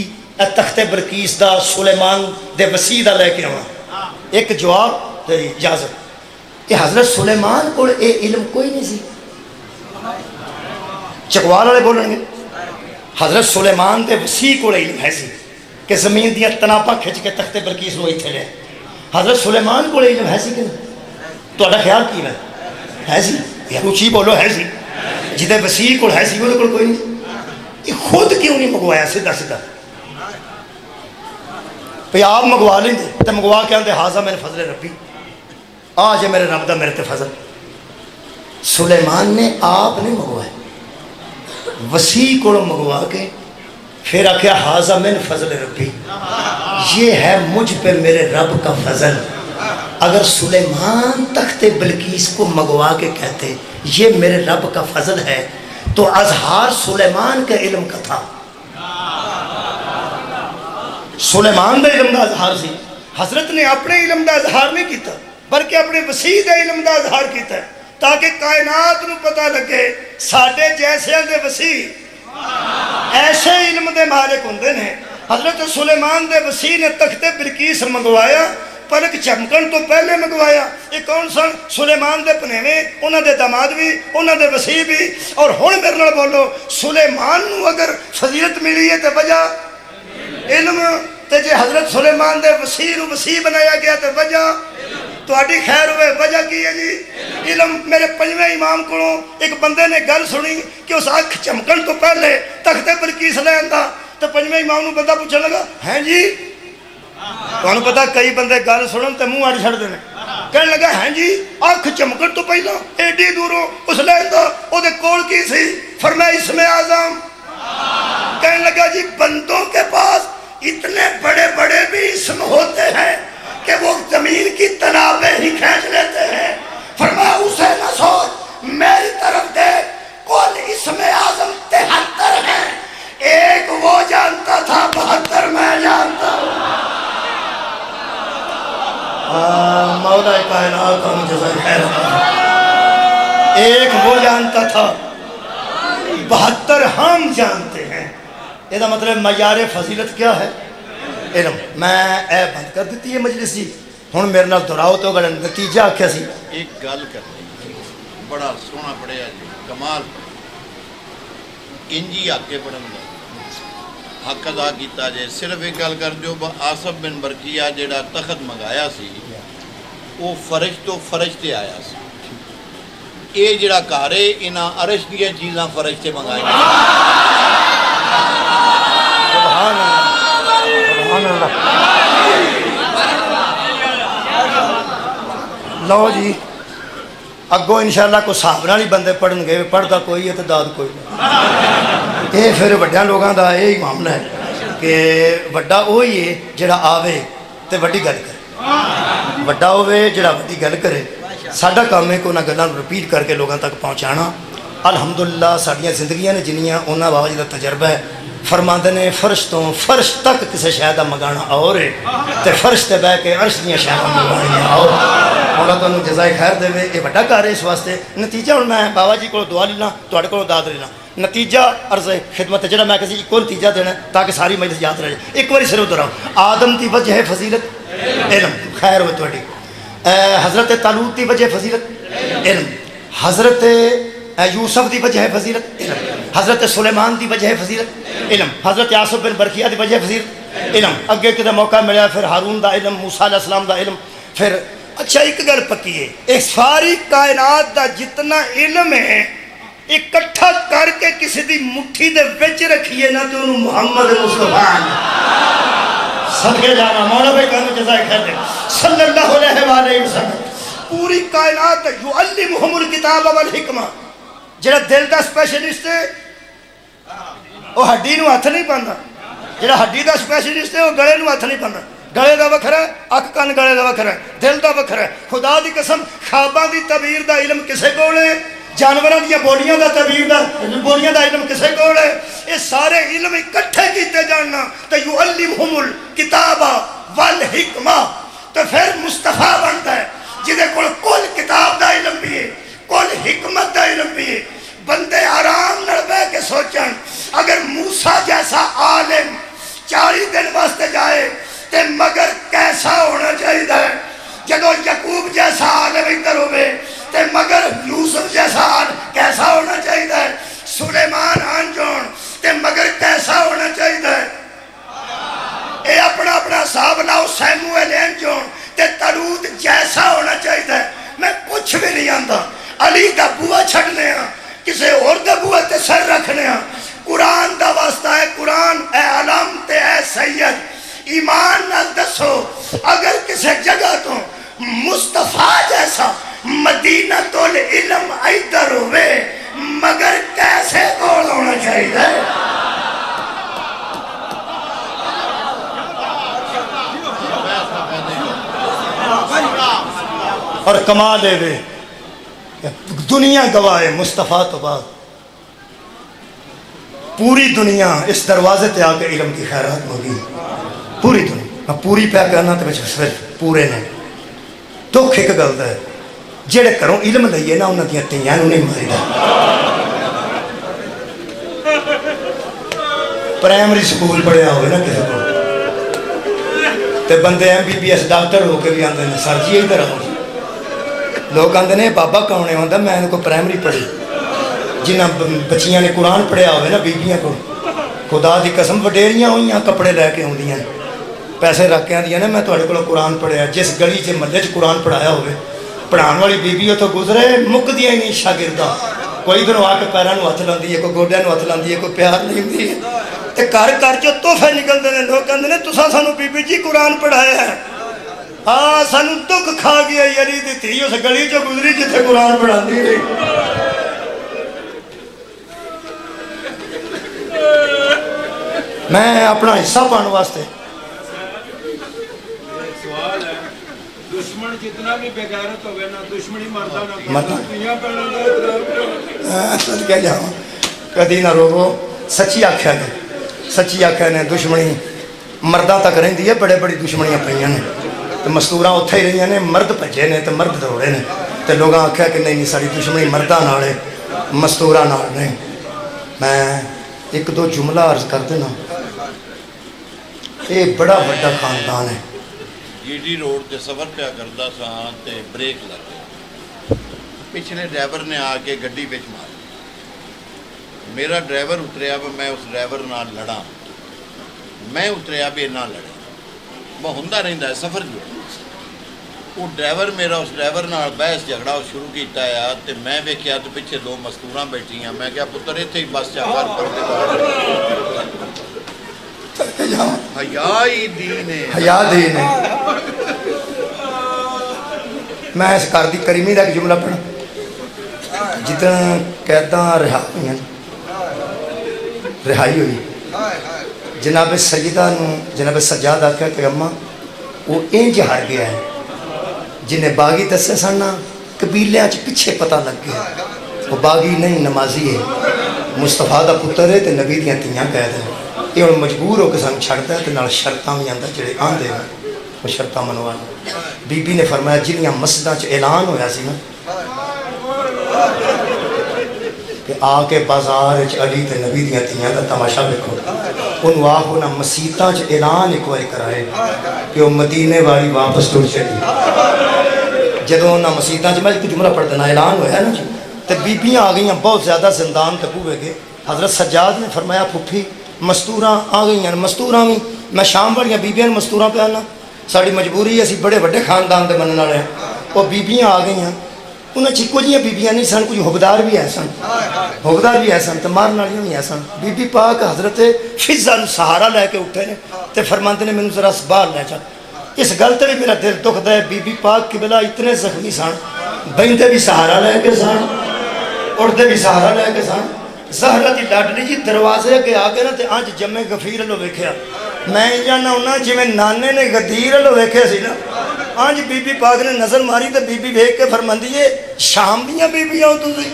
تخت بلقیس دا سلیمان دے وسیع دا لے کے آواں. ایک جواب تیری اجازت. یہ حضرت سلیمان کو اے علم کوئی نہیں سی. چکوال والے بولیں گے حضرت سلیمان دے وسیع کو علم ہے سی کہ زمین دیا تناپا کھچ کے تخت بلقیس لو ایتھے لے. حضرت سلیمان کو علم ہے سی کہ نہیں؟ تو خیال کی ہے سی. اونچی بولو ہے سی. جدے وسیع کو ہے سی وہ کوئی نہیں. یہ خود کیوں نہیں منگوایا سیدھا پہ آپ منگوا لیں گے تو منگوا کے آتے ھذا من فضل ربی. آج ہے میرے رب دا میرے تے فضل. سلیمان نے آپ نے منگوایا وسیع کو منگوا کے پھر آکھیا ھذا من فضل ربی. یہ ہے مجھ پہ میرے رب کا فضل. اگر سلیمان تخت بلقیس کو منگوا کے کہتے یہ میرے رب کا فضل ہے تو اظہار سلیمان کے علم کا تھا. سلیمان دا علم دا اظہار سی. حضرت نے اپنے علم دا اظہار نہیں کیتا بلکہ اپنے وسیع دا علم دا اظہار کیتا ہے تاکہ کائنات نو پتہ لگے ساڈے جیسے دے وسیع ایسے علم دے مالک ہوندے نے. حضرت سلیمان دے وسیع نے تخت بلقیس منگوایا پلک چمکن تو پہلے منگوایا. یہ کون سن؟ سلیمان دے پنیویں، انہاں دے داماد بھی، انہاں دے وسیع بھی. اور ہن میرے نال بولو، سلیمان نو اگر فضیلت ملی ہے تے وجہ علم، تے جے حضرت سلیمان دے وسیع نو وسیع بنایا گیا تے وجہ تہاڈی خیر ہوئے. وجہ کی ہے جی؟ علم. میرے پنجویں امام کو ایک بندے نے گل سنی کہ اس اکھ چمکن تو پہلے تختے بلقیس لین دا، تو پنجویں امام نو بندہ پوچھنے لگا ہیں جی، تمہیں پتا کئی بندے گل سنن تے منہ اڑ چھڑ دینے. کہنے لگا ہیں جی اکھ چمکن تو پہلا ایڈی دوروں اس لین دا او دے کول کی سی؟ فرمایا اسم اعظم. کہنے لگا جی بندوں کے پاس اتنے بڑے بڑے بھی اسم ہوتے ہیں کہ وہ زمین کی تنابیں ہی کھینچ لیتے ہیں. فرمایا اسے نہ سوچ، میری طرف دیکھ، کل اسم اعظم 73 ہیں، ایک وہ جانتا تھا 72 میں جانتا ہوں. مولا کائنات ہم جزائے خیر. ایک وہ جانتا تھا 72 ہم جانتے ہیں. یہ دا مطلب معیار فضیلت کیا ہے؟ علم. میں اے بند کر دیتی ہے مجلس جی، ہن میرے نال دہراؤ تو اگر نتیجہ آکھیا سی. ایک گل کرتے بڑا سونا پڑھیا جی، کمال انجی آکے پڑھن دا حق ادا کیتا جائے. صرف ایک گل کر جو آصف بن برقیہ جیڑا تخت منگایا سی وہ فرش تو فرش تے آیا سی. اے جڑا گھر ہے انہاں عرش دیاں چیزاں فرش تے منگائی. سبحان اللہ، سبحان اللہ. لو جی اگوں انشاءاللہ کو صاحب نال ہی بندے پڑھن گے، پڑھدا کوئی ہے تے داد کوئی نہیں. یہ پھر وڈیاں لوگاں دا یہ معاملہ ہے کہ وڈا وہی ہے جڑا آوے تے وڈی گل کرے. وڈا ہوئے جڑا وڈی گل کرے. ساڈا کام ہے کہ انہاں گلاں رپیٹ کر کے لوگاں تک پہنچانا. الحمدللہ ساڈیاں زندگیاں نے جنیاں انہاں بابا جی دا تجربہ ہے. فرماندے نے فرش تو فرش تک کسے شے دا منگانا اور ہے تے فرش تے بیٹھ کے عرش دیاں شیاں منگانیاں اور. مولا تانوں جزائے خیر دے. یہ بڑا کار ہے اس واسطے. نتیجہ ہن میں بابا جی کو دعا لینا، تہاڈے کو داد لینا. نتیجہ عرض خدمت جڑا میں کسی کو نتیجہ دینا تاکہ ساری مجلس یاد رہے. ایک بار صرف دہراؤ. آدم دی وجہ ہے فضیلت علم، خیر ہوئے تہاڈی. حضرت طالوت دی وجہ فضیلت علم. حضرت یوسف دی وجہ ہے فضیلت علم. حضرت سلیمان دی وجہ ہے فضیلت علم. حضرت آصف بن برقیہ دی وجہ ہے فضیلت علم. اگے کدے موقع ملیا پھر ہارون دا علم، موسیٰ علیہ السلام دا علم. پھر اچھا ایک گل پکی ہے، ایک ساری کائنات دا جتنا علم ہے اکٹھا کر کے کسی دی مٹھی دے وچ رکھیے نا تو انہوں محمد مصطفیٰ صدقے جانا. مولا بھائی کہنے جزائے خیر دے صلی اللہ علیہ وآلہ وسلم. پوری کائنات یعلمہم الکتاب والحکمہ. جڑا دل دا اسپیشلسٹ ہے وہ ہڈی نو ہاتھ نہیں پاندا. جڑا ہڈی دا اسپیشلسٹ ہے وہ گلے نو ہاتھ نہیں پاندا. گلے دا وکھرا ہے، اک کن گلے دا وکھرا ہے، دل دا وکھرا ہے. خدا دی قسم خواباں دی تعبیر دا علم کسے کول ہے، جانوراں دی بولیاں دا تعبیر دا بولیاں دا علم کسے کول ہے. یہ سارے علم اکٹھے کیتے جاننا تے یعلمہم الکتاب والحکمہ. تو پھر مصطفیٰ بنتا ہے جہدے کل کتاب دا علم بھی ہے، کل حکمت دا علم بھی ہے. بندے آرام نال بیٹھ کے سوچن اگر موسیٰ جیسا عالم 40 دن واسطے جائے تے مگر کیسا ہونا چاہیے. جدو یعقوب جیسا عالم ادھر ہوئے تے مگر یوسف جیسا عالم کیسا ہونا چاہیے. سلیمان آن جون تے مگر کیسا ہونا چاہیے. اے اپنا اپنا حساب لاؤ. سیموئیل آن جون تے طالوت جیسا ہونا چاہیے. میں کچھ بھی نہیں آندا. علی دا بوا چھڑنے ہاں، کسے اور دا بوا تے سر رکھنے ہاں. قرآن دا واسطہ ہے. قرآن اے علم تے اے سید ایمان نہ دسو اگر کسی جگہ تو مصطفیٰ جیسا مدینۃ العلم ادھر ہوئے مگر کیسے کول ہونا چاہیے. اور کمال ہے دنیا گواہ مصطفیٰ تو بعد پوری دنیا اس دروازے تے آ کے علم کی خیرات مانگی. پوری دنیا میں پوری پیا کرنا تو صرف پورے نے. دکھ ایک گل ہے جہے گھروں علم لئیے نا انہوں دیا تیاں نہیں ماری. پرائمری سکول پڑھیا ہوئے نا کسی کو تے بندے MBBS ڈاکٹر ہو کے بھی آتے ہیں سر جی ادھر آؤ. لوگ آتے ہیں بابا کون ہے؟ میں ان کو پرائمری پڑھی. جنہ بچیاں نے قرآن پڑھیا ہوئے نا بیبیاں کو خدا دی قسم وڈیریاں ہوئی کپڑے لے کے آدی پیسے رکھ کے آدی نا میں تھوڑے کو قرآن پڑھیا. جس گلی سے محلے قرآن پڑھایا ہوئے پڑھان والی بیبی اتوں گزرے مکدیاں ہی نہیں شاگرداں. کوئی ادھر آ کے پیروں ہاتھ لاندی ہے, کوئی گوڈیاں ہاتھ لاندی ہے, کوئی پیار نہیں ہوتی ہے. گھر گھر چ تحفے نکلتے ہیں. لوگ کہتے ہیں تساں سانو بی جی قرآن پڑھایا ہے. ہاں سانو دکھ کھا گیا یاری دی تھی اس گلی چ گزری جتنے قرآن پڑھاتی رہی. میں اپنا حصہ پانے واسطے سوال ہے دشمن جتنا بھی بغیرت ہوگا نا دشمنی مرتا نہ کیا جاؤں کدی نہ روو. سچی آخیا نے سچی آخیا نے دشمنی مرداں تک رہی ہے. بڑے بڑی دشمنیاں پہ نے تو مستوراں اتھے ہی رہی نے. مرد بھجے نے تو مرد دوڑے نے تو لوگاں آخیا کہ نہیں ساری دشمنی مرداں نال ہے مستوراں نال نہیں. میں ایک دو جملہ عرض کر دینا. یہ بڑا بڑا خاندان ہے. GD روڈ تے سفر پیا کرتا سا تے بریک لگ گیا. پچھلے ڈرائیور نے آ کے گڈی وچ ماری. میرا ڈرائیور اتریا بھی میں اس ڈرائیور نال لڑا. میں اتریا بھی نہ لڑا. وہ ہوندا رہندا ہے سفر جو وہ ڈرائیور میرا اس ڈرائیور نال بحث جھگڑا شروع کیتا ہے تے میں ویکھیا تے پیچھے دو مستوراں بیٹھیاں. میں کہا پتر ایتھے ہی بس چا کر پڑ حیا ہی دین ہے. حیا دین ہے. میں اس گھر دی کریمی دا ایک جملہ پڑھا. جتنا قیداں رہائی ہوئی جناب سیدہ نو جناب سجاد آخیا کہ اماں وہ انج ہار گیا ہے جنہیں باغی دسے سن قبیلیاں چ پیچھے پتہ لگ گیا. وہ باغی نہیں نمازی ہے مصطفیٰ دا پتر ہے تے نبی دیاں تیاں قید ہے. یہ ہوں مجبور ہو کے سن چھڑتا ہے تو نال شرطاں بھی آتا جڑے آندے ہیں وہ شرطاں منوانا. بی بی نے فرمایا جنیاں مسجداں چ اعلان ہویا سی نا کہ آ کے بازار علی تے نبی دیاں تیاں دا تماشا دیکھو. انہوں آپ انہاں مسیتاں چ اعلان ایک بار کرائے کہ وہ مدینے والی واپس ٹر چلی. جدوں انہاں مسیتاں چ میں ایک جملہ پڑھ دینا اعلان ہویا نا جی تے بیبیاں آ گئیاں بہت زیادہ زندان تے بوئے گئے. حضرت سجاد نے فرمایا پھپھی مستوراں آ گئی ہیں. مستوراں بھی میں شام والیاں بیبیاں مستوراں پہ آنا ساری مجبوری ہے. اسی بڑے بڑے خاندان دے منن والے ہیں. وہ بیبیاں آ گئی ہیں. انہیں چکو جیاں بیبیاں نہیں سن کچھ حقدار بھی ہے سن. حقدار بھی ہے سن تو مارن والیاں بھی ہے سن. بی بی پاک حضرت فضا نو سہارا لے کے اٹھے نے تے فرماندے نے مینوں ذرا باہر لے چل. اس گل تے بھی میرا دل دکھدا ہے. بی بی پاک قبلہ اتنے زخمی سن بہندے بھی سہارا لے کے سن اڑدے بھی سہارا لے کے سن. زہرا دی لاڈلی جی دروازے کے آ کے نا تے انج جمے غفیر لو ویکھیا. میں جانا ہونا جویں نانے نے غدیر لو ویکھیا سی نا انج بی بی پاک نے نظر ماری تے بی بی ویکھ کے فرماندی ہے شام دیاں بیبیاں ہو تسی.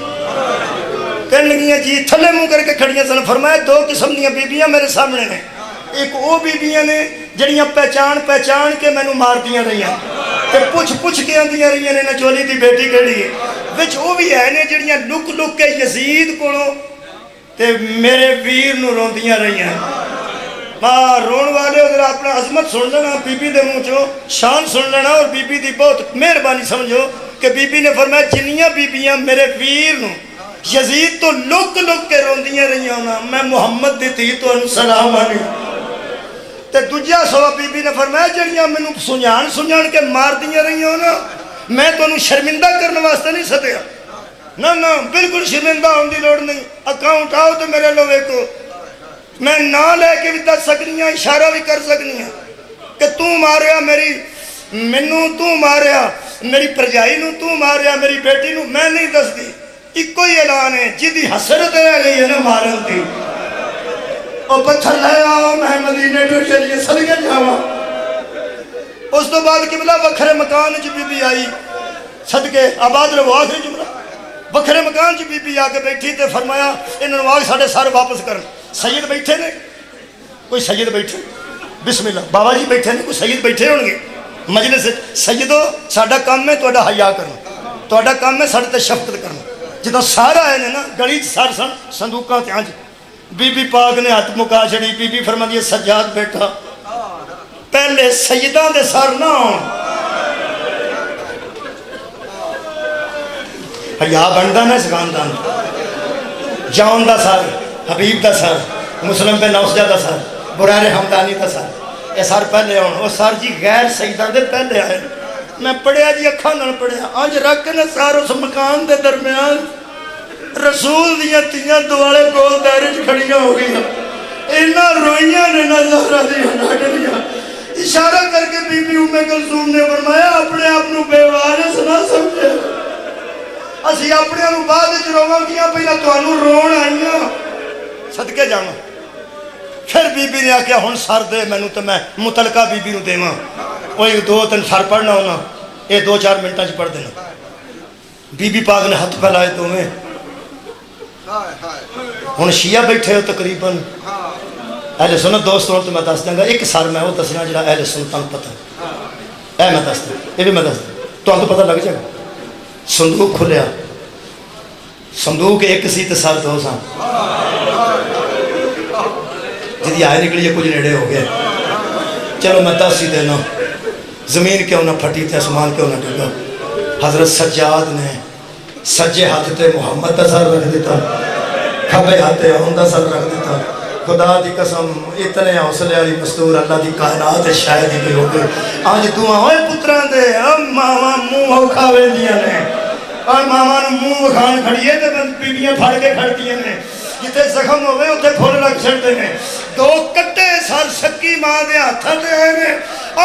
کہن لگیاں جی تھلے منہ کر کے کھڑیاں سن. فرمایا دو قسم دیاں بیبیاں میرے سامنے نے. ایک وہ بیبیاں نے جڑیاں پہچان کے مینوں ماردیاں رہیاں تے پوچھ کے آندیاں رہیاں نے نچولی دی بیٹی کہڑی ہے. وچ وہ بھی ہے نے جڑیاں لک کے یزید کولوں تے میرے ویر نو روندیاں رہیاں. ماں رون والے اگر اپنا عظمت سن لینا بی بی دے منہ چوں شان سن لینا اور بی بی دی بہت مہربانی سمجھو کہ بی بی نے فرمایا جنیاں بیبیاں میرے ویر نو یزید تو لک کے روندیاں رہیاں ہونا میں محمد دی تھی تو سلام آنی. تے دوجا سوا بی بی نے فرمایا جڑیاں مینوں سنجان کے مار دیاں رہیاں ہونا میں تانوں شرمندہ کرنے واسطے نہیں سدیا. نہ بالکل شرمندہ ہونے کی لوڑ نہیں. اکاؤنٹ آؤ تو میرے لو ویکھو میں نہ لے کے بھی دس سکنی ہوں اشارہ بھی کر سکنی ہوں کہ تو ماریا مینوں تو ماریا میری پرجائی نو تو ماریا میری بیٹی نو میں نہیں دس دی. ایک کوئی اعلان ہے جدی حسرت رہ گئی ہے نا مارن دی. اور پتھر لے آؤ میں مدینے ٹو چلیے صدقے جاواں. اس تو بعد قبلہ وکھرے مکان چ بی بی آئی صدقے آباد رہو. آخری جملہ وکھرے مکان چ بی بی آ کے بیٹھی تے فرمایا انہوں آگ ساڑھے سارے واپس کرن. سید بیٹھے نے کوئی سید بیٹھے بسم اللہ بابا جی بیٹھے نے کوئی سید بیٹھے ہوں گے مجلس. سیدو ساڈا کام ہے تہاڈا حیا کرنا تہاڈا کام ہے ساڈے تے شفقت کرنا. جدوں سارا آئے نے نا گلی سار سن صندوقاں تے انج بی بی پاک نے ہاتھ مکا چھڑی. بی بی فرماندی ہے سجاد بیٹھا پہلے سیداں دے سر نہ ہون حیا بندا نا اس خاندان جان دا سر حبیب دا سر مسلم بن نوسجہ دا سر برائر حمدانی دا سر یہ سر پہلے ہون وہ سر جی غیر سیداں دے پہلے آئے میں پڑھیا جی اکھاں نال پڑھیا آج رکھ نے سر اس مکان دے درمیان رسول دیاں تیاں دوالے گول دائرے چ کھڑیاں ہو گئی اینا روئیاں نے نہ زہرا دیاں ناڈلیاں اشارہ کر کے بی بی ام کلثوم نے فرمایا اپنے آپ نو بے وارث نہ سمجھے اسی اپنے نو بعد وچ روواں گیاں پہلا تانوں رون آئیاں صدقے جاواں پھر بی بی نے آکھیا ہن سر دے مینوں تے میں متعلقہ بی بی نو دیواں وہ 2-3 سر پڑھنا ہونا یہ 2-4 منٹاں چ پڑھ دینا بی بی پاک نے ہاتھ پھیلائے دوویں ہن شیعہ بیٹھے ہو تقریباً اہل سنت دوستوں تو میں دس دوں گا ایک سر میں وہ دسنا جڑا اہل سنتاں نوں پتہ اے میں دس دوں یہ بھی میں دس دوں تانوں تو پتہ لگ جائے گا صندوق کھلیا صندوق ایک سی تے سر دو سن جدی آئے نکلی کچھ نیڑے ہو گئے چلو میں دس ہی دینا زمین کیوں نہ پھٹی تے آسمان کیوں نہ ڈگا حضرت سجاد نے سجے ہاتھ تے محمد دا سر رکھ دیتا کھبے ہاتھ تے اون دا سر رکھ دیتا خدا دی قسم اتنے حوصلے والی مستور اللہ دی کائنات شاید ہی کوئی ہو گئی آج دعا ہوئے پتراں دے ماواں منہ کھاوے دیاں نے اور ماواں نوں منہ کھان کھڑیے تے بیبیاں پھڑ کے کھڑتیاں نے جتے زخم ہوئے اتنے پھول لگ چھڑتے ہیں دو کٹے سر سکی ماں دے ہاتھاں تے آئے نے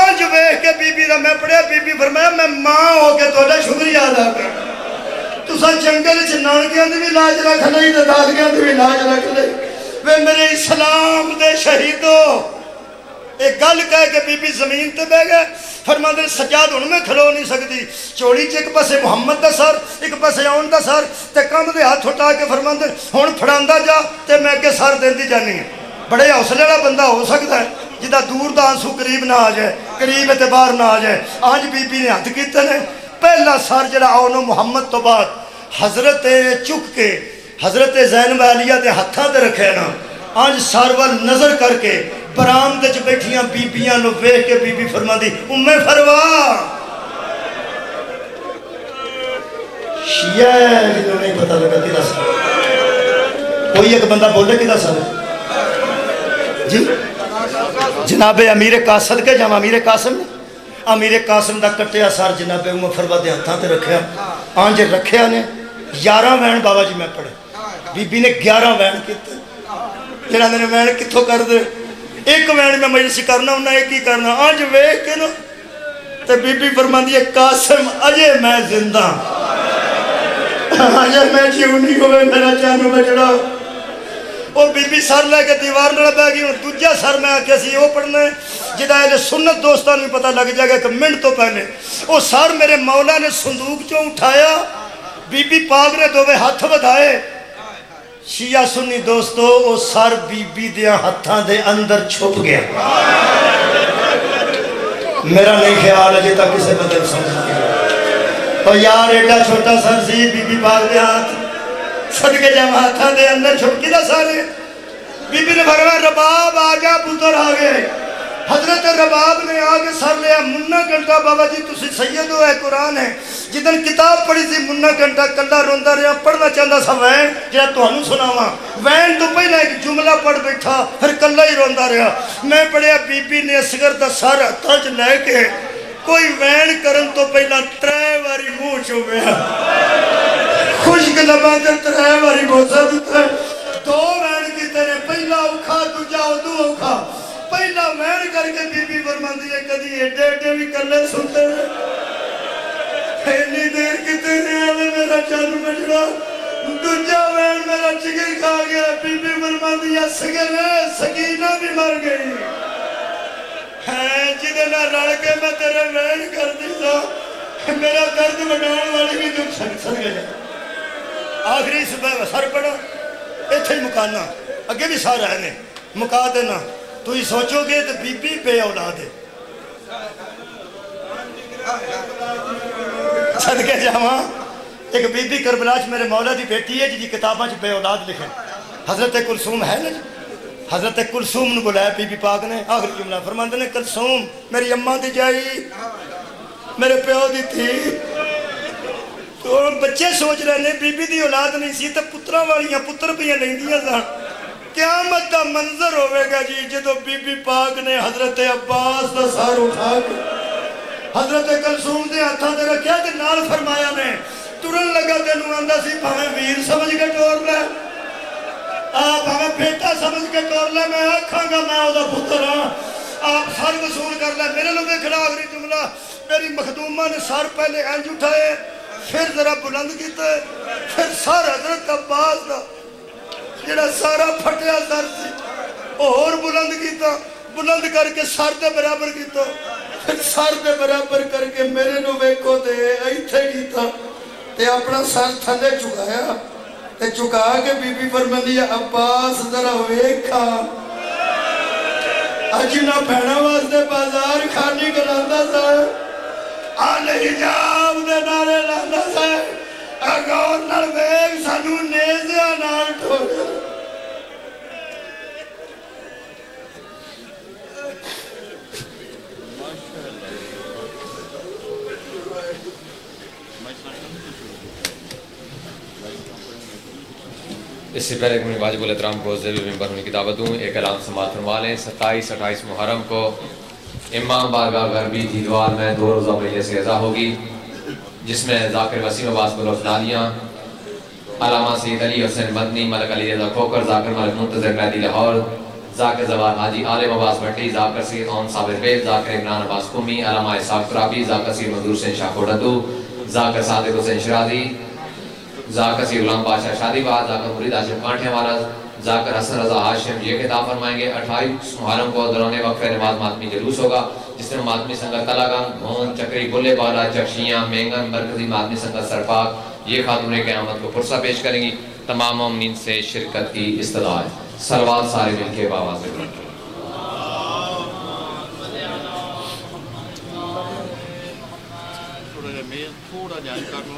آج ویکھ کے بی بی دا میں پڑھیا بی بی فرمایا میں ماں ہو کے تہاڈا شکریہ ادا کر تساں جنگل وچ نانکیاں دی بھی لاج رکھ لئی تے دادیاں دی بھی لاج رکھ لئی وے میرے اسلام دے شہیدو ایک گل کہہ کے بی بی زمین تے بہ گئے فرماندے سجاد ہن میں کھلو نہیں سکتی چوڑی چ ایک پاسے محمد دا سر ایک پاسے اون دا سر تے کم دے ہاتھ اٹھا کے فرماندے ہن پھڑاندا جا تے میں کہ سر دیندی جانی ہے بڑے حوصلے والا بندہ ہو سکتا ہے جدا دور دا آنسو قریب نہ آ جائے قریب اعتبار نہ آ جائے آج بی بی نے ہاتھ کیتے نے پہلا سر جڑا اونو محمد تو بعد حضرت چک کے حضرت زینب عالیہ دے ہتھاں تے رکھے نا آج سر وال نظر کر کے برامدے چ بیٹھیاں بیبیاں نو ویکھ کے بی بی فرماندی ام فروا شیعہ جنہوں نہیں پتہ لگا کدا سر کوئی ایک بندہ بولے کدا سر جی جناب امیر قاسم کے جام امیر قاسم نے امیر قاسم دا کٹیا سر جناب ام فروا دے ہتھاں تے رکھیا آنج رکھیا نے 11 وین بابا جی میں پڑھے بی بی نے 11 وین کیتے جنہاں نے وین کتھوں کر دے ایک وین میں مجلس کرنا انہاں ایک ہی کرنا آج ویکھ کے نا تے بی بی فرماندی ہے قاسم اجے میں زندہ اجے میں جیوں نہیں ہوئے میرا جانو بچڑا وہ بی بی سر لے کے دیوار نال بیٹھ گئی دوجا سر میں آکھیا سی وہ پڑھنا ہے جدا اہل سنت دوستاں نوں پتہ لگ جائے گا کہ منٹ تو پہلے وہ سر میرے مولا نے صندوق چوں اٹھایا بی بی پاک نے دوویں ہاتھ بدھائے شیعہ سنی دوستو وہ سر بی بی دیاں ہتھاں دے اندر چھپ گیا میرا نہیں خیال ہے جتا کسے بدل سمجھ گیا تو یار ایڈا چھوٹا سر سی بی بی پاک دے ہاتھ صدقے جمع ہتھاں دے اندر چھپ گیا سارے بی بی نے فرمایا رباب آجا پتر آگے حضرت رباب نے آگے سر لیا منہ گھنٹہ بابا جی تسی سید ہو ہے قرآن ہے جدن کتاب پڑھی سی منہ گھنٹہ کلہ روندہ رہا پڑھنا چاہتا سا وین جہاں تو ہنو سناوا وین تو پہلے ایک جملہ پڑھ بیٹھا پھر کلہ ہی روندہ رہا میں پڑھیا بی بی نے اصغر دا سر تج لے کے کوئی وین کرن تو پہلا 3 واری منہ چوبیا خشک لباں تے 3 واری بوسا دیتا 2 وین کی طرح پہلا اوکھا دوجا ادو اوکھا پہلا وین کر کے بی بی فرماندی ہے کدی ایڈے ایڈے بھی کلے سنتے ہیں اینی دیر کتے رہے ہیں میرا جان بچڑا دوجا وین میرا چکر کھا گیا بی بی فرماندی ہے سکینہ بھی مر گئی جدے نہ رڑ کے میں تیرے وین کر دیتا میرا درد بڑھان والی بھی تو سر گیا آخری سر پڑا ایتھے ہی مکانا اگے بھی سار رہنے مکا دینا تو ہی سوچو گے تو بی بی بے اولاد ہے صدقے جاواں ایک بی بی کربلا چ میرے مولا دی بیٹی ہے جی کتاباں چ بے اولاد لکھے حضرت کلثوم ہے نا حضرت کلثوم نے بلایا بی بی پاک نے، آخری جملہ فرماندے نے کلثوم میری اماں دی جائی میرے پیو دی تھی. تو بچے سوچ رہے نے بی بی دی اولاد نہیں سی تو پترا والیاں پتر پہ نہیں دیا سن. قیامت دا منظر ہوئے گا جی جدو بی بی پاک نے حضرت عباس دا سار اٹھا کے حضرت کلثوم دے ہاتھاں تے رکھیا تے نال فرمایا نے ترن لگا تینوں آندا سی بھاویں ویر سمجھ کے ٹور لے آپ ہمیں بیٹا سمجھ کے ٹور لے میں آکھاں گا میں او دا پتر ہاں آپ سر وصول کر لے. میرے لوگ کھڑا آخری جملہ میری مخدومہ نے سر پہلے انج اٹھائے پھر ذرا بلند کیتے پھر سر حضرت عباس دا جڑا سارا پھٹیا سر سی اور بلند کیتا بلند کر کے سر دے برابر کیتا پھر سر دے برابر کر کے میرے نو ویکھو تے ایتھے کیتا تے اپنا سر تھلے چکایا تے چکا کے بی بی فرماندی عباس ذرا ویکھا اج نہ بہنا واسطے بازار خالی کراندا سا آل حجاب دے نعرے لاندا سا اگور نال ویکھ سانو نیزیاں نال ٹھوڑیا. اس سے پہلے کہ میں واجب الاحترام کو ذیل ممبر ہونے کی دعوت دوں ایک اعلان سماعت فرما لیں. 27-28 محرم کو امام بارگاہ غربی جھیلوار میں 2 روزہ مجلس اعزا ہوگی جس میں ذاکر وسیم عباس بلوچنالیاں، علامہ سید علی حسین مدنی، ملک علی رضا کھوکر، ذاکر ملک منتظر قیدی لاہور، ذاکر زوار حاجی عالم عباس بھٹی، ذاکر سید اون صابر بیل، ذاکر عمران عباس قمی، علامہ اسحاق ترابی، ذاکر سید منظور حسین شاہ کوڈندو، ذاکر صادق حسین شرازی، ذاکر سید غلام بادشاہ شادی باد، ذاکر مرید ہاشم کانٹھے والا، ذاکر حسن رضا ہاشم یہ خطاب فرمائیں گے. 28 محرم کو دوران وقفہ نماز ماتمی جلوس ہوگا جس میں ماتمی سنگت تلاگنگ، بھون، چکری، بلے بالا، چکشیاں، مینگن، مرکزی ماتمی سنگت سرپاک یہ خاتون قیامت کو پرسہ پیش کریں گی. تمام مومنین سے شرکت کی استدعا ہے. صلوات سارے مل کے باواز میں کریں. تھوڑا جا میز تھوڑا جا کر